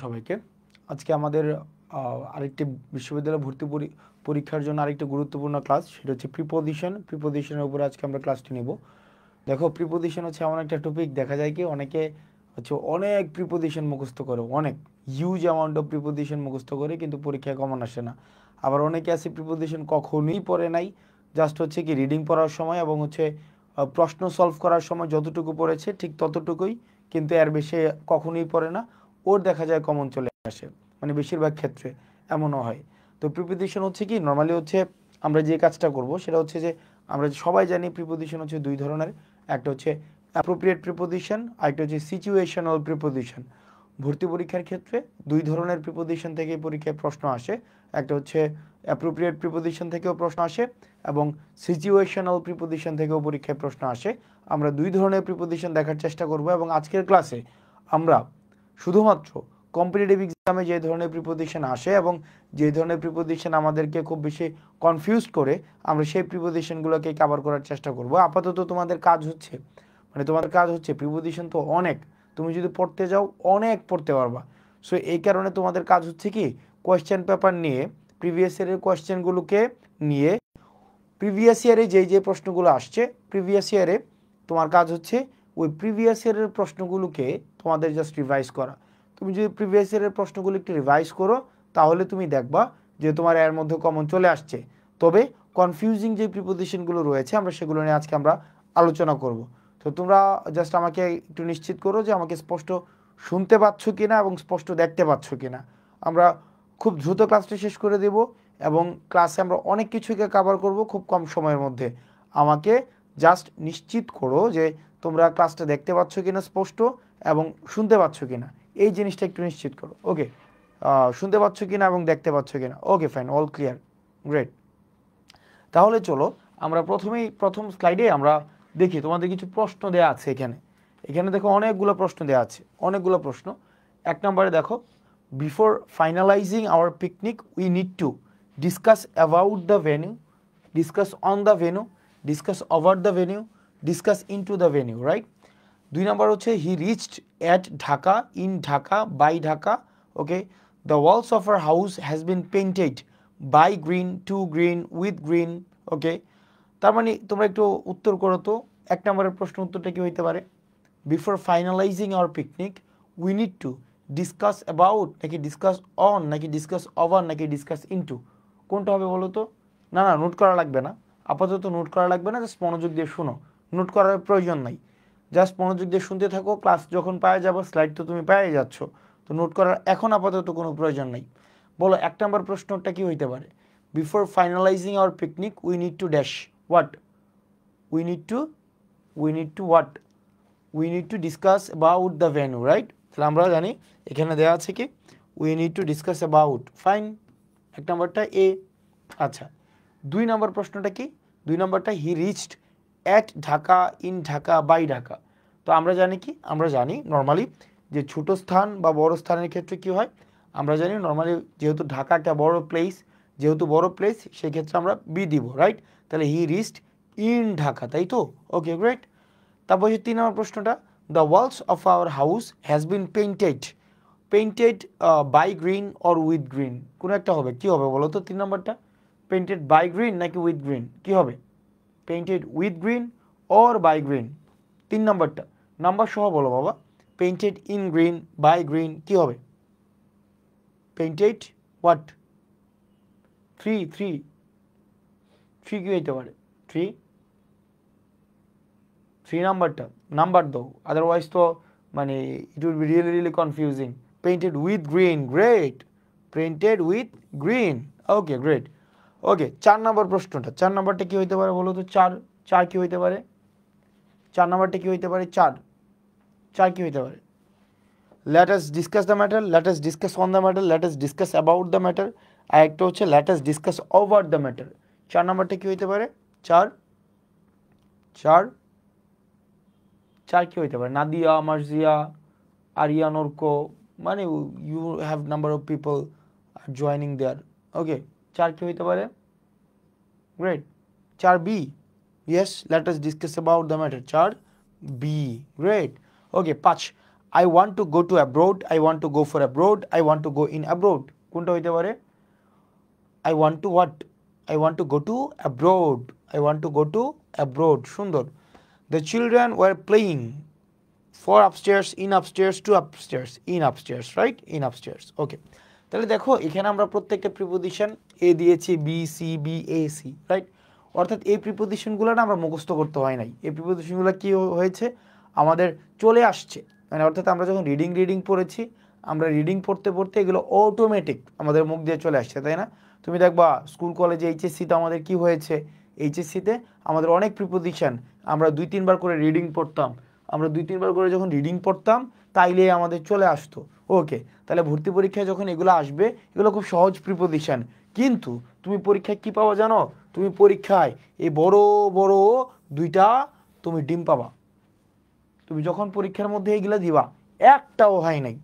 সবাইকে আজকে আমাদের আরেকটি বিশ্ববিদ্যালয় ভর্তি পরীক্ষার জন্য আরেকটি গুরুত্বপূর্ণ ক্লাস, সেটা হচ্ছে প্রিপোজিশনের উপরে আজকে আমরা ক্লাসটি নেব। দেখো, প্রিপোজিশন হচ্ছে এমন একটা টপিক, দেখা যায় কি অনেকে হচ্ছে অনেক প্রিপোজিশন মুখস্থ করে, অনেক হিউজ অ্যামাউন্ট অফ প্রিপোজিশন মুখস্থ করে, কিন্তু পরীক্ষায় কমন আসে না। আবার অনেকে আছে প্রিপোজিশন কখনোই পড়ে নাই, জাস্ট হচ্ছে কি রিডিং পড়ার সময় এবং হচ্ছে প্রশ্ন সলভ করার সময় যতটুকু পড়েছে ঠিক ততটুকুই, কিন্তু এর বেশি কখনোই পড়ে না, ওর দেখা যায় কমন চলে আসে, মানে বেশিরভাগ ক্ষেত্রে এমনও হয়। তো প্রিপোজিশন হচ্ছে কি, নর্মালি হচ্ছে আমরা যে কাজটা করব সেটা হচ্ছে যে আমরা সবাই জানি প্রিপোজিশন হচ্ছে দুই ধরনের, একটা হচ্ছে অ্যাপ্রোপ্রিয়েট প্রিপোজিশন, আরেকটা হচ্ছে সিচুয়েশনাল প্রিপোজিশন। ভর্তি পরীক্ষার ক্ষেত্রে দুই ধরনের প্রিপোজিশন থেকে পরীক্ষায় প্রশ্ন আসে, একটা হচ্ছে অ্যাপ্রোপ্রিয়েট প্রিপোজিশন থেকেও প্রশ্ন আসে এবং সিচুয়েশনাল প্রিপোজিশন থেকেও পরীক্ষায় প্রশ্ন আসে। আমরা দুই ধরনের প্রিপোজিশন দেখার চেষ্টা করব এবং আজকের ক্লাসে আমরা শুধুমাত্র কম্পিটিটিভ এক্সামে যে ধরনের প্রিপোজিশন আসে এবং যে ধরনের প্রিপোজিশন আমাদেরকে খুব বেশি কনফিউজ করে, আমরা সেই প্রিপোজিশনগুলোকে কভার করার চেষ্টা করব। আপাতত তোমাদের কাজ হচ্ছে, মানে তোমাদের কাজ হচ্ছে, প্রিপোজিশন তো অনেক, তুমি যদি পড়তে যাও অনেক পড়তে পারবা। সো এই কারণে তোমাদের কাজ হচ্ছে কি, কোয়েশ্চেন পেপার নিয়ে প্রিভিয়াস ইয়ারের কোয়েশ্চেনগুলোকে নিয়ে, প্রিভিয়াস ইয়ারে যে প্রশ্নগুলো আসছে প্রিভিয়াস ইয়ারে, তোমার কাজ হচ্ছে ওই প্রিভিয়াস ইয়ারের প্রশ্নগুলোকে তোমাদের জাস্ট রিভাইজ করা। তুমি যদি প্রিভিয়াস ইয়ারের প্রশ্নগুলো একটু রিভাইজ করো, তাহলে তুমি দেখবা যে তোমার এর মধ্যে কমন চলে আসছে। তবে কনফিউজিং যে প্রিপোজিশনগুলো রয়েছে আমরা সেগুলো নিয়ে আজকে আমরা আলোচনা করব। তো তোমরা জাস্ট আমাকে একটু নিশ্চিত করো যে আমাকে স্পষ্ট শুনতে পাচ্ছ কিনা এবং স্পষ্ট দেখতে পাচ্ছ কিনা। আমরা খুব দ্রুত ক্লাসটা শেষ করে দেব এবং ক্লাসে আমরা অনেক কিছুকে কভার করব খুব কম সময়ের মধ্যে। আমাকে জাস্ট নিশ্চিত করো যে তোমরা ক্লাসটা দেখতে পাচ্ছ কিনা স্পষ্ট এবং শুনতে পাচ্ছ কিনা, এই জিনিসটা একটু নিশ্চিত করো। ওকে, শুনতে পাচ্ছ কিনা এবং দেখতে পাচ্ছ কিনা? ওকে, ফাইন, অল ক্লিয়ার, গ্রেট। তাহলে চলো আমরা প্রথম স্লাইডে আমরা দেখি, তোমাদের কিছু প্রশ্ন দেওয়া আছে এখানে। এখানে দেখো অনেকগুলো প্রশ্ন দেওয়া আছে, অনেকগুলো প্রশ্ন। এক নম্বরে দেখো, before finalizing our picnic we need to discuss about the venue, discuss on the venue, discuss over the venue, discuss into the venue, right? দুই নম্বর হচ্ছে he reached at Dhaka, in Dhaka, by Dhaka. Okay, the walls of our house has been painted by green, to green, with green. Okay, তার মানে তোমরা একটু উত্তর করো তো, এক নম্বরের প্রশ্ন উত্তরটা কি হইতে পারে? Before finalizing our picnic we need to discuss about, নাকি ডিসকাস অন, নাকি ডিসকাস ওভার, নাকি ডিসকাস ইনটু? কোনটা হবে বলো তো? না না, নোট করা লাগবে না, আপাতত নোট করা লাগবে না, জাস্ট মনোযোগ দিয়ে শোনো, নোট করার প্রয়োজন নাই, জাস্ট মনোযোগ দিয়ে শুনতে থাকো। ক্লাস যখন পায়ে যাবো, স্লাইড তো তুমি পেয়ে যাচ্ছ, তো নোট করার এখন আপাতত কোনো প্রয়োজন নেই। বলো এক নম্বর প্রশ্নটা কি হইতে পারে? Before finalizing our picnic we need to dash what? We need two what? We need to discuss about the venue, right? তাহলে আমরা জানি এখানে দেওয়া আছে কি we need to discuss about, fine, এক নম্বরটা এ। আচ্ছা, দুই নম্বর প্রশ্নটা কি? দুই নম্বরটা he reached at Dhaka, in Dhaka, by Dhaka. তো আমরা জানি কি, আমরা জানি নর্মালি যে ছোট স্থান বা বড় স্থানের ক্ষেত্রে কি হয়, আমরা জানি নর্মালি যেহেতু ঢাকা একটা বড় প্লেস, যেহেতু বড় প্লেস সেই ক্ষেত্রে আমরা বি দিব, রাইট? তাহলে হি রিচড ইন ঢাকা, তাই তো? Okay, great. তারপর হচ্ছে তিন নম্বর প্রশ্নটা, the walls of our house has been painted by green or with green, কোনো একটা হবে, কি হবে বলো তো? তিন নম্বরটা পেইন্টেড বাই গ্রিন নাকি উইথ গ্রিন, কি হবে? Painted with green or by green. তিন নম্বরটা নাম্বার সহ বলো বাবা, painted in green, by green, কি হবে? Painted what? Three three three কি হইতে পারে? থ্রি নাম্বারটা নাম্বার দাও, আদারওয়াইজ তো মানে it will be really confusing. Painted with green, great, painted with green, okay, great. Okay, চার নম্বর প্রশ্নটা, চার নম্বরটা কি হইতে পারে বলো তো? চার কি হইতে পারে? চার নম্বরটা কি হইতে পারে? চার কি হইতে পারে? Let us discuss the matter, let us discuss on the matter, let us discuss about the matter, আর একটা হচ্ছে let us discuss over the matter. চার নম্বরটা কি হইতে পারে? চার কি হইতে পারে? নাদিয়া, মার্জিয়া, আরিয়া, নোরকো, মানে you have number of people are joining there. Okay, চার কি হইতে পারে? গ্রেট, চার B, yes, let us discuss about the matter, চার বি, গ্রেট। ওকে, পাঁচ, I want to go to abroad, I want to go for abroad, I want to go in abroad. কোনটা হইতে পারে? I want to what? I want to go to abroad, I want to go to abroad. সুন্দর। The children were playing for upstairs, in upstairs, to upstairs, in upstairs, right? In upstairs. Okay, তাহলে দেখো এখানে আমরা প্রত্যেকটা preposition A দিয়েছি, B, C, B, A, C, right? অর্থাৎ এই প্রিপোজিশনগুলো না আমরা মুখস্থ করতে হয় নাই, এই প্রিপোজিশনগুলো কী হয়েছে আমাদের চলে আসছে, মানে অর্থাৎ আমরা যখন রিডিং পড়েছি, আমরা রিডিং পড়তে পড়তে এগুলো অটোমেটিক আমাদের মুখ দিয়ে চলে আসছে, তাই না? তুমি দেখবা স্কুল কলেজে এইচএসসিতে আমাদের কি হয়েছে, এইচএসসিতে আমাদের অনেক প্রিপোজিশন আমরা 2-3 বার করে রিডিং পড়তাম, আমরা 2-3 বার করে যখন রিডিং পড়তাম তাইলে আমাদের চলে আসতো। ওকে, তাহলে ভর্তি পরীক্ষায় যখন এগুলো আসবে, এগুলো খুব সহজ প্রিপোজিশন, কিন্তু তুমি পরীক্ষায় কি পাবা জানো? তুমি পরীক্ষায় এই বড় বড় 2টা তুমি ডিম পাবা। তুমি যখন পরীক্ষার মধ্যে এইগুলো দিবা, একটাও হয় নাই,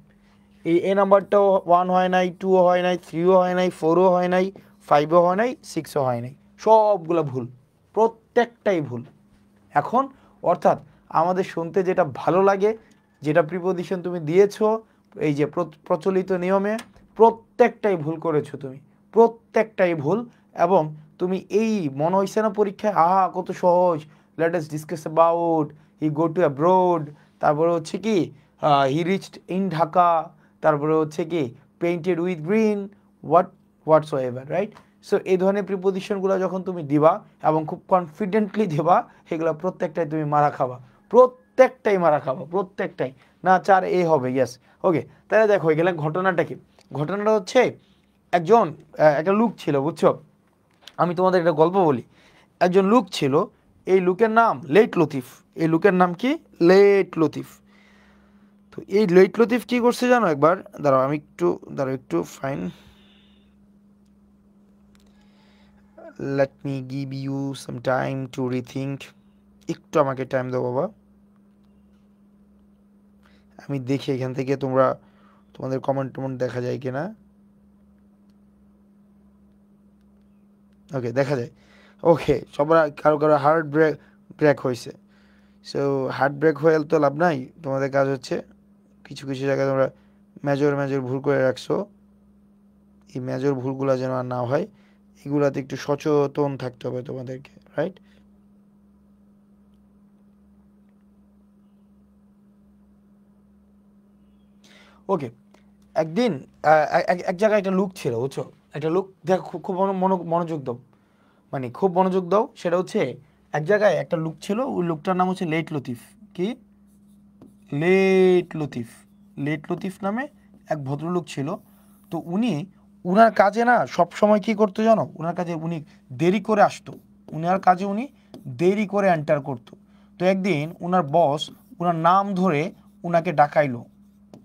এই এ নাম্বারটাও 1 হয় নাই, 2ও হয় নাই, 3ও হয় নাই, 4ও হয় নাই, 5ও হয় নাই, 6ও হয় নাই, সবগুলো ভুল, প্রত্যেকটাই ভুল। এখন অর্থাৎ আমাদের শুনতে যেটা ভালো লাগে, যেটা প্রিপোজিশন তুমি দিয়েছো এই যে প্রচলিত নিয়মে, প্রত্যেকটাই ভুল করেছো তুমি, প্রত্যেকটাই ভুল। এবং তুমি এই মনে হয়েছে না পরীক্ষায় কত সহজ, late us discuss about he go to abroad, তারপরে হচ্ছে কি হি রিচড ইন ঢাকা, তারপরে হচ্ছে কি painted with green, whatsoever, right? So এই ধরনের প্রিপোজিশনগুলো যখন তুমি দিবা এবং খুব কনফিডেন্টলি দেবা, সেগুলো প্রত্যেকটাই তুমি মারা খাবা, প্রত্যেকটাই মারা খাবা, প্রত্যেকটাই না 4 হবে, ইয়েস। ওকে, তাহলে দেখো এগুলো ঘটনাটা কি? ঘটনাটা হচ্ছে একটা লুক ছিল, বুঝছো? আমি তোমাদের একটা গল্প বলি। একজন লুক ছিল, এই লুকের নাম লেট লতিফ। এই লুকের নাম কি? লেট লতিফ। তো এই লেট লতিফ কি করছে জানো? একবার দাঁড়াও একটু fine, let me give you some time to rethink. একটু আমাকে টাইম দাও বাবা, আমি দেখি এখান থেকে তোমাদের কমেন্ট দেখা যায় কিনা। ওকে, দেখা যায়। ওকে, সবার কারো হার্ট ব্রেক হয়েছে। সো হার্ট ব্রেক হয়ে তো লাভ নাই, তোমাদের কাজ হচ্ছে কিছু কিছু জায়গায় তোমরা মেজর ভুল করে রাখছো, এই মেজর ভুলগুলো যেন আর না হয়, এগুলাতে একটু সচেতন থাকতে হবে তোমাদেরকে, রাইট? ওকে, একদিন এক জায়গায় একটা লুক ছিল, বুঝছো? একটা লুক দেখো, খুব মনোযোগ দাও, মানে খুব মনোযোগ দাও। সেটা হচ্ছে এক জায়গায় একটা লুক ছিল, ওই লুকটার নাম হচ্ছে লেট লতিফ। কি? লেট লতিফ। লেট লতিফ নামে এক ভদ্রলোক ছিল। তো উনার কাজে না সব সময় কি করতো জানো? উনার কাজে উনি দেরি করে আসতো, উনার কাজে উনি দেরি করে এন্টার করতো। তো একদিন উনার বস উনার নাম ধরে উনাকে ডাকাইলো।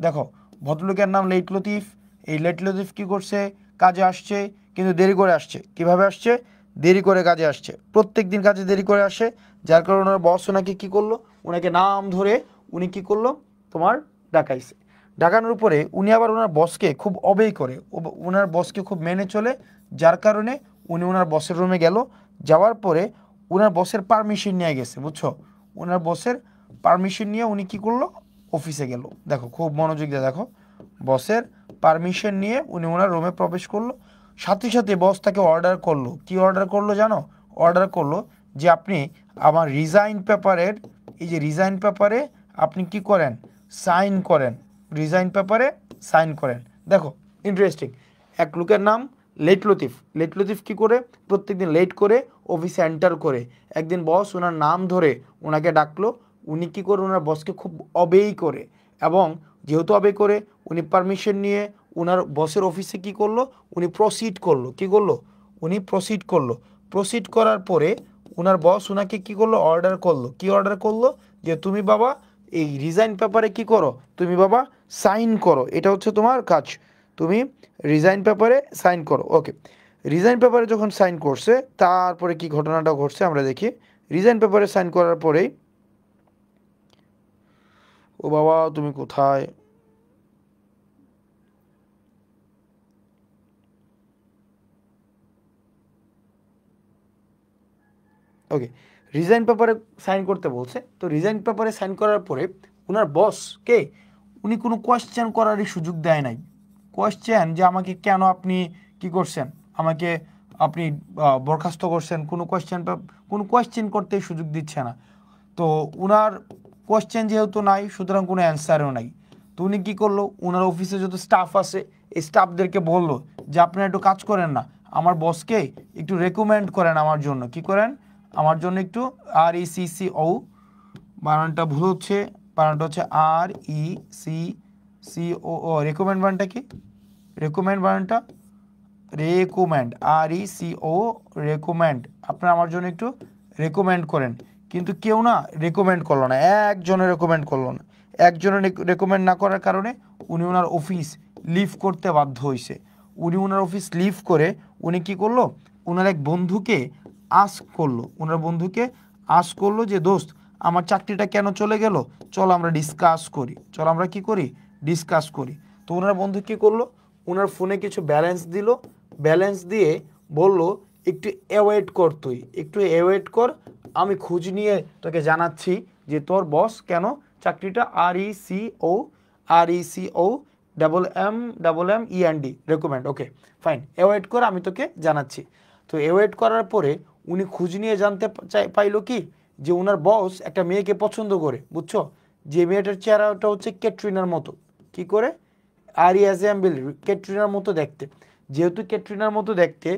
দেখো, ভদ্রলোকের নাম লেট লতিফ, এই লেট লতিফ কী করছে? কাজে আসছে, কিন্তু দেরি করে আসছে। কিভাবে আসছে? দেরি করে কাজে আসছে, প্রত্যেক দিন কাজে দেরি করে আসে, যার কারণে ওনার বস ওনাকে কী করলো? ওনাকে নাম ধরে উনি কী করলো? তোমার ডাকাইছে। ডাকানোর পরে উনি আবার ওনার বসকে খুব অবেই করে, ওনার বসকে খুব মেনে চলে, যার কারণে উনি ওনার বসের রুমে গেল। যাওয়ার পরে ওনার বসের পারমিশন নিয়ে গেছে, বুঝছো? ওনার বসের পারমিশন নিয়ে উনি কী করলো? অফিসে গেল। দেখো, খুব মনোযোগ দিয়ে দেখো, বসের পারমিশন নিয়ে উনি ওনার রুমে প্রবেশ করলো। সাথে সাথে বস তাকে অর্ডার করলো। কি অর্ডার করলো জানো? অর্ডার করলো যে আপনি আমার রিজাইন পেপারের, এই যে রিজাইন পেপারে আপনি কি করেন? সাইন করেন। রিজাইন পেপারে সাইন করেন। দেখো, ইন্টারেস্টিং। এক লোকের নাম লেট লতিফ। লেট লতিফ কী করে? প্রত্যেকদিন লেট করে অফিসে এন্টার করে। একদিন বস ওনার নাম ধরে ওনাকে ডাকলো, উনি কী করে? ওনার বসকে খুব অবেই করে, এবং যেহেতু অবে করে উনি পারমিশন নিয়ে ওনার বসের অফিসে কি করলো? উনি প্রসিড করলো। কি করলো? উনি প্রসিড করলো। প্রসিড করার পরে ওনার বস ওনাকে কি করলো? অর্ডার করলো। কি অর্ডার করলো? যে তুমি বাবা এই রিজাইন পেপারে কি করো? তুমি বাবা সাইন করো, এটা হচ্ছে তোমার কাজ, তুমি রিজাইন পেপারে সাইন করো। ওকে, রিজাইন পেপারে যখন সাইন করছে, তারপরে কি ঘটনাটা ঘটছে আমরা দেখি। রিজাইন পেপারে সাইন করার পরেই, ও বাবা তুমি কোথায়? ওকে, রিজাইন পেপারে সাইন করতে বলছে। তো রিজাইন পেপারে সাইন করার পরে ওনার বস কে? উনি কোনো কোয়েশ্চেন করারই সুযোগ দেয় নাই। কোয়েশ্চেন যে আমাকে কেন আপনি কি করছেন, আমাকে আপনি বরখাস্ত করছেন, কোনো কোয়েশ্চেন করতে সুযোগ দিচ্ছে না। তো উনার কোয়েশ্চেন যেহেতু নাই, সুতরাং কোনো অ্যান্সারও নাই। তো উনি কী করলো, উনার অফিসে যত স্টাফ আছে এই স্টাফদেরকে বললো যে আপনারা একটু কাজ করেন না, আমার বসকে একটু রেকমেন্ড করেন আমার জন্য, কি করেন আমার জন্য একটু, RECCO, বানানটা ভুল হচ্ছে, বানানটা হচ্ছে RECCO। রেকমেন্ড বানানটা কি, রেকমেন্ড বানানটা রেকমেন্ড, RECO, রেকমেন্ড, আপনারা আমার জন্য একটু রেকমেন্ড করেন। কিন্তু কেউ না রেকমেন্ড করলো না, একজনের রেকমেন্ড করলো না। একজনের রেকমেন্ড না করার কারণে উনি ওনার অফিস লিভ করতে বাধ্য হয়েছে। উনি ওনার অফিস লিভ করে উনি কি করলো, ওনার এক বন্ধুকে আস্ক করলো যে দোস্ত আমার চাকরিটা কেন চলে গেল, চল আমরা ডিসকাস করি, চল আমরা কি করি, ডিসকাস করি। তো ওনার বন্ধু কি করলো, ওনার ফোনে কিছু ব্যালেন্স দিল, ব্যালেন্স দিয়ে বলল একটু অ্যাওয়েট কর, তুই একটু অ্যাওয়েট কর, আমি খোঁজ নিয়ে তোকে জানাচ্ছি যে তোর বস কেন চাকরিটা, RECO MMEND, recommend, okay fine, await কর, আমি তোকে জানাচ্ছি। তো অ্যাওয়েট করার পরে উনি খোঁজ নিয়ে জানতে পাইলো কি, যে ওনার বস একটা মেয়েকে পছন্দ করে, বুঝছো, যে মেয়েটার চেহারাটা হচ্ছে ক্যাটরিনার মতো, কি করে, RESMBL, ক্যাটরিনার মতো দেখতে। যেহেতু ক্যাটরিনার মতো দেখতে,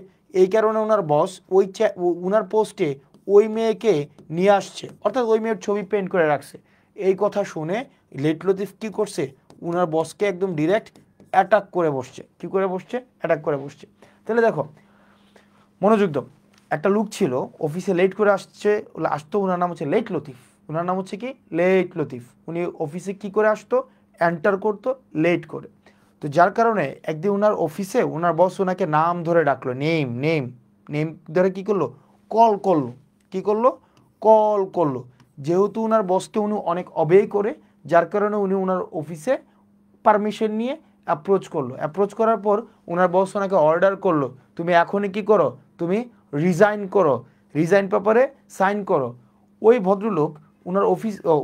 এই কারণে ওনার বস ওনার পোস্টে ওই মেয়েকে নিয়ে আসছে, অর্থাৎ ওই মেয়ের ছবি পেন্ট করে রাখছে। এই কথা শুনে লেট লতিফ কী করছে, ওনার বসকে একদম ডিরেক্ট অ্যাটাক করে বসছে, কি করে বসছে, অ্যাটাক করে বসছে। তাহলে দেখো মনোযোগ দাও, একটা লোক ছিল অফিসে লেট করে আসতো, ওনার নাম হচ্ছে লেট লতিফ, ওনার নাম হচ্ছে কি লেট লতিফ। উনি অফিসে কি করে আসতো, এন্টার করতো লেট করে। তো যার কারণে একদিন ওনার অফিসে ওনার বস ওনাকে নাম ধরে ডাকলো, নেম নেম নেম ধরে কি করলো, কল করলো, কি করলো, কল করলো। যেহেতু ওনার বসকে উনি অনেক অবেই করে, যার কারণে উনি ওনার অফিসে পারমিশন নিয়ে অ্যাপ্রোচ করলো। অ্যাপ্রোচ করার পর ওনার বস ওনাকে অর্ডার করলো, তুমি এখনই কি করো, তুমি রিজাইন করো, রিজাইন পেপারে সাইন করো। ওই ভদ্রলোক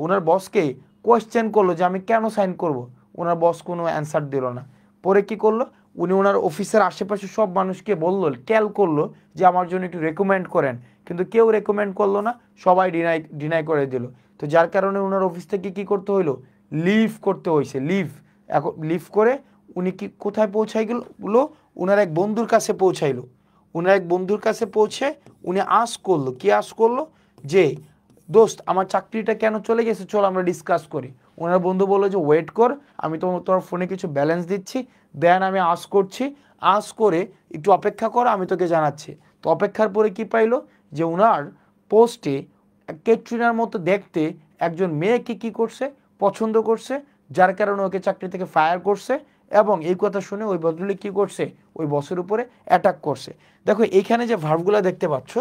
ওনার বসকে কোয়েশ্চেন করলো যে আমি কেন সাইন করব। ওনার বস কোনো অ্যান্সার দিল না। পরে কি করলো, উনি ওনার অফিসের আশেপাশে সব মানুষকে বললো, টেল করলো যে আমার জন্য একটু রেকমেন্ড করেন, কিন্তু কেউ রেকমেন্ড করলো না, সবাই ডিনাই করে দিল। তো যার কারণে ওনার অফিস থেকে কি করতে হইলো, লিভ করতে হয়েছে, এখন লিভ করে উনি কি কোথায় পৌঁছাই গেল, ওনার এক বন্ধুর কাছে পৌঁছাইলো। ওনার এক বন্ধুর কাছে পৌঁছে উনি আস্ক করলো যে দোস্ত আমার চাকরিটা কেন চলে গেছে, চল আমরা ডিসকাস করি। ওনার বন্ধু বললো যে ওয়েট কর, আমি তোমার ফোনে কিছু ব্যালেন্স দিচ্ছি, দেন আমি আস্ক করে একটু অপেক্ষা কর, আমি তোকে জানাচ্ছি। তো অপেক্ষার পরে কি পাইলো, যে ওনার পোস্টে ক্যাটরিনার মতো দেখতে একজন মেয়েকে কি করছে, পছন্দ করছে, যার কারণে ওকে চাকরি থেকে ফায়ার করছে। এবং এই কথা শুনে ওই ভদ্রলোক কী করছে, ওই বসের উপরে অ্যাটাক করছে। দেখো এইখানে যে ভার্বগুলো দেখতে পাচ্ছ,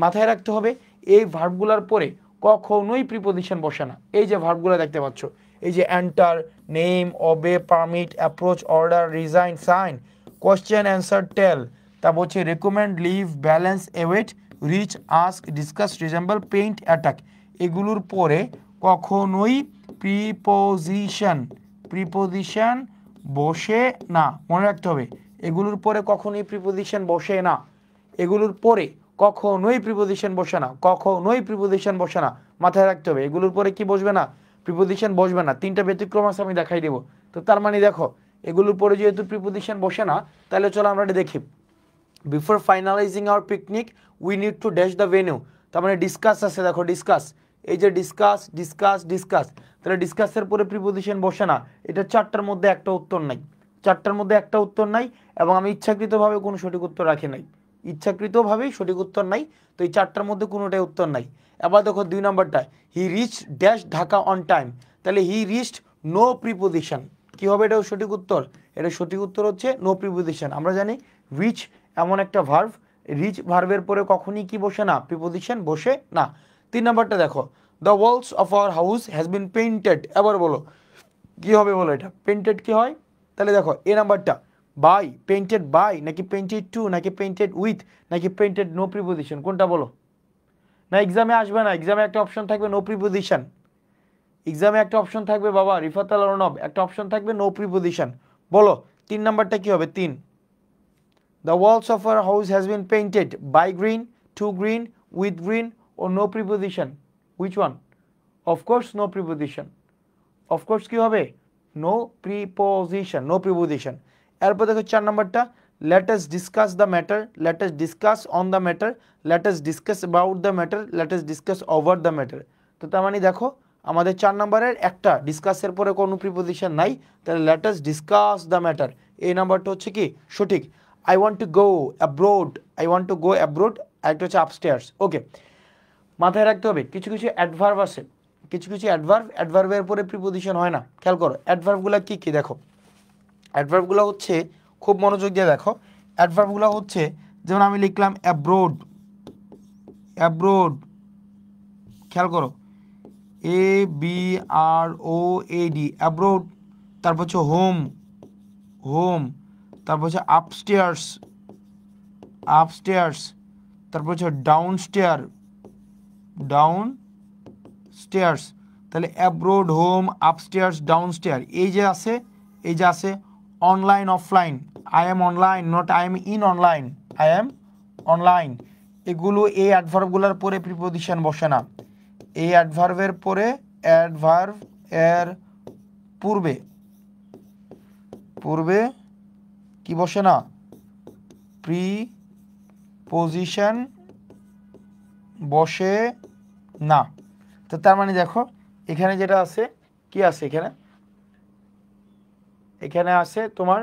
মাথায় রাখতে হবে এই ভার্বগুলোর পরে কখনোই প্রিপোজিশন বসে না। এই যে ভার্বগুলো দেখতে পাচ্ছ, এই যে enter, name, obey, permit, approach, order, resign, sign, question, answer, tell, তারপর হচ্ছে recommend, leave, balance, await, reach, ask, discuss, resemble, paint, attack, এগুলোর পরে কখনোই প্রিপোজিশন বসে না, মনে রাখতে হবে। এগুলোর পরে কখনোই প্রিপোজিশন বসে না, এগুলোর পরে কখনোই প্রিপোজিশন বসে না, কখনোই প্রিপোজিশন বসে না, মাথায় রাখতে হবে। এগুলোর পরে কি বসবে না, প্রিপোজিশন বসবে না। তিনটা ব্যতিক্রম আছে, আমি দেখাই দেবো। তো তার মানে দেখো এগুলোর পরে যেহেতু প্রিপোজিশন বসে না, তাহলে চলো আমরা এটা দেখি। Before finalizing our picnic we need to dash the venue, তার মানে ডিসকাস আছে, দেখো ডিসকাস, এই যে ডিসকাস, তাহলে ডিসকাসের পরে প্রিপোজিশন বসে না। এটা চারটার মধ্যে একটা উত্তর নাই, এবং আমি ইচ্ছাকৃতভাবে কোনো সঠিক উত্তর রাখি নাই, ইচ্ছাকৃতভাবেই সঠিক উত্তর নাই। তো এই চারটার মধ্যে কোনোটাই উত্তর নাই। এবার দেখো 2 নম্বরটা, he reach dash Dhaka on time, তাহলে হি রিচড নো প্রিপোজিশন, কী হবে এটাও সঠিক উত্তর? এটা সঠিক উত্তর হচ্ছে নো প্রিপোজিশন। আমরা জানি রিচ এমন একটা ভার্ব, রিচ ভার্বের পরে কখনই কি বসে না, প্রিপোজিশন বসে না। 3 নম্বরটা দেখো, the walls of our house has been painted, এবার বলো কী হবে, বলো এটা পেইন্টেড কী হয়? তাহলে দেখো এ নাম্বারটা, বাই, পেইন্টেড বাই নাকি পেইন্টেড টু নাকি পেইন্টেড উইথ নাকি পেইন্টেড নো প্রিপোজিশন, কোনটা বলো? না এক্সামে আসবে না, এক্সামে একটা অপশন থাকবে নো প্রিপোজিশন, এক্সামে একটা অপশন থাকবে বাবা রিফাত আল অর্ণব, একটা অপশন থাকবে নো প্রিপোজিশন। বলো 3 নাম্বারটা কি হবে? 3, the walls of our house has been painted by green, to green, with green ও no preposition, which one? Of course no preposition. Of course কি হবে? No preposition, no preposition. এরপর দেখো 4 নাম্বারটা, let us discuss the matter, let us discuss on the matter, let us discuss about the matter, let us discuss over the matter। তো তার মানে দেখো আমাদের 4 নাম্বারের একটা ডিসকাসের পরে কোনো প্রিপোজিশন নাই, তাহলে let us discuss the matter, এই নাম্বারটা হচ্ছে কি সঠিক। I want to go abroad, I want to go abroad, একটা হচ্ছে upstairs। ওকে, মাথায় রাখতে হবে কিছু কিছু অ্যাডভার্ব আছে, কিছু কিছু অ্যাডভার্বের পরে প্রিপোজিশন হয় না। খেয়াল করো অ্যাডভার্বগুলো কি কি দেখো। অ্যাডভার্বগুলো হচ্ছে, খুব মনোযোগ দিয়ে দেখো, অ্যাডভার্বগুলো হচ্ছে যেমন আমি লিখলাম অ্যাব্রোড, অ্যাব্রোড, খেয়াল করো ABROAD, অ্যাব্রোড। তারপর হচ্ছে হোম, হোম। তারপর হচ্ছে আপস্টেয়ার্স, আপস্টেয়ার্স। তারপর হচ্ছে ডাউনস্টেয়ার, ডাউন স্টেয়ার্স। তাহলে অ্যাব্রোড, হোম, আপস্টেয়ার্স, ডাউনস্টেয়ার। এই যে আছে, এই যে আছে online, offline, I am online, not I am in online, I am online. এগুলো এই অ্যাডভার্বগুলোর পরে প্রিপোজিশন বসে না। এই অ্যাডভার্বের পরে, অ্যাডভার্ব এর পূর্বে, পূর্বে কি বসে না? প্রিপোজিশন বসে না। তো তার মানে দেখো এখানে যেটা আছে, কি আছে এখানে? এখানে আছে তোমার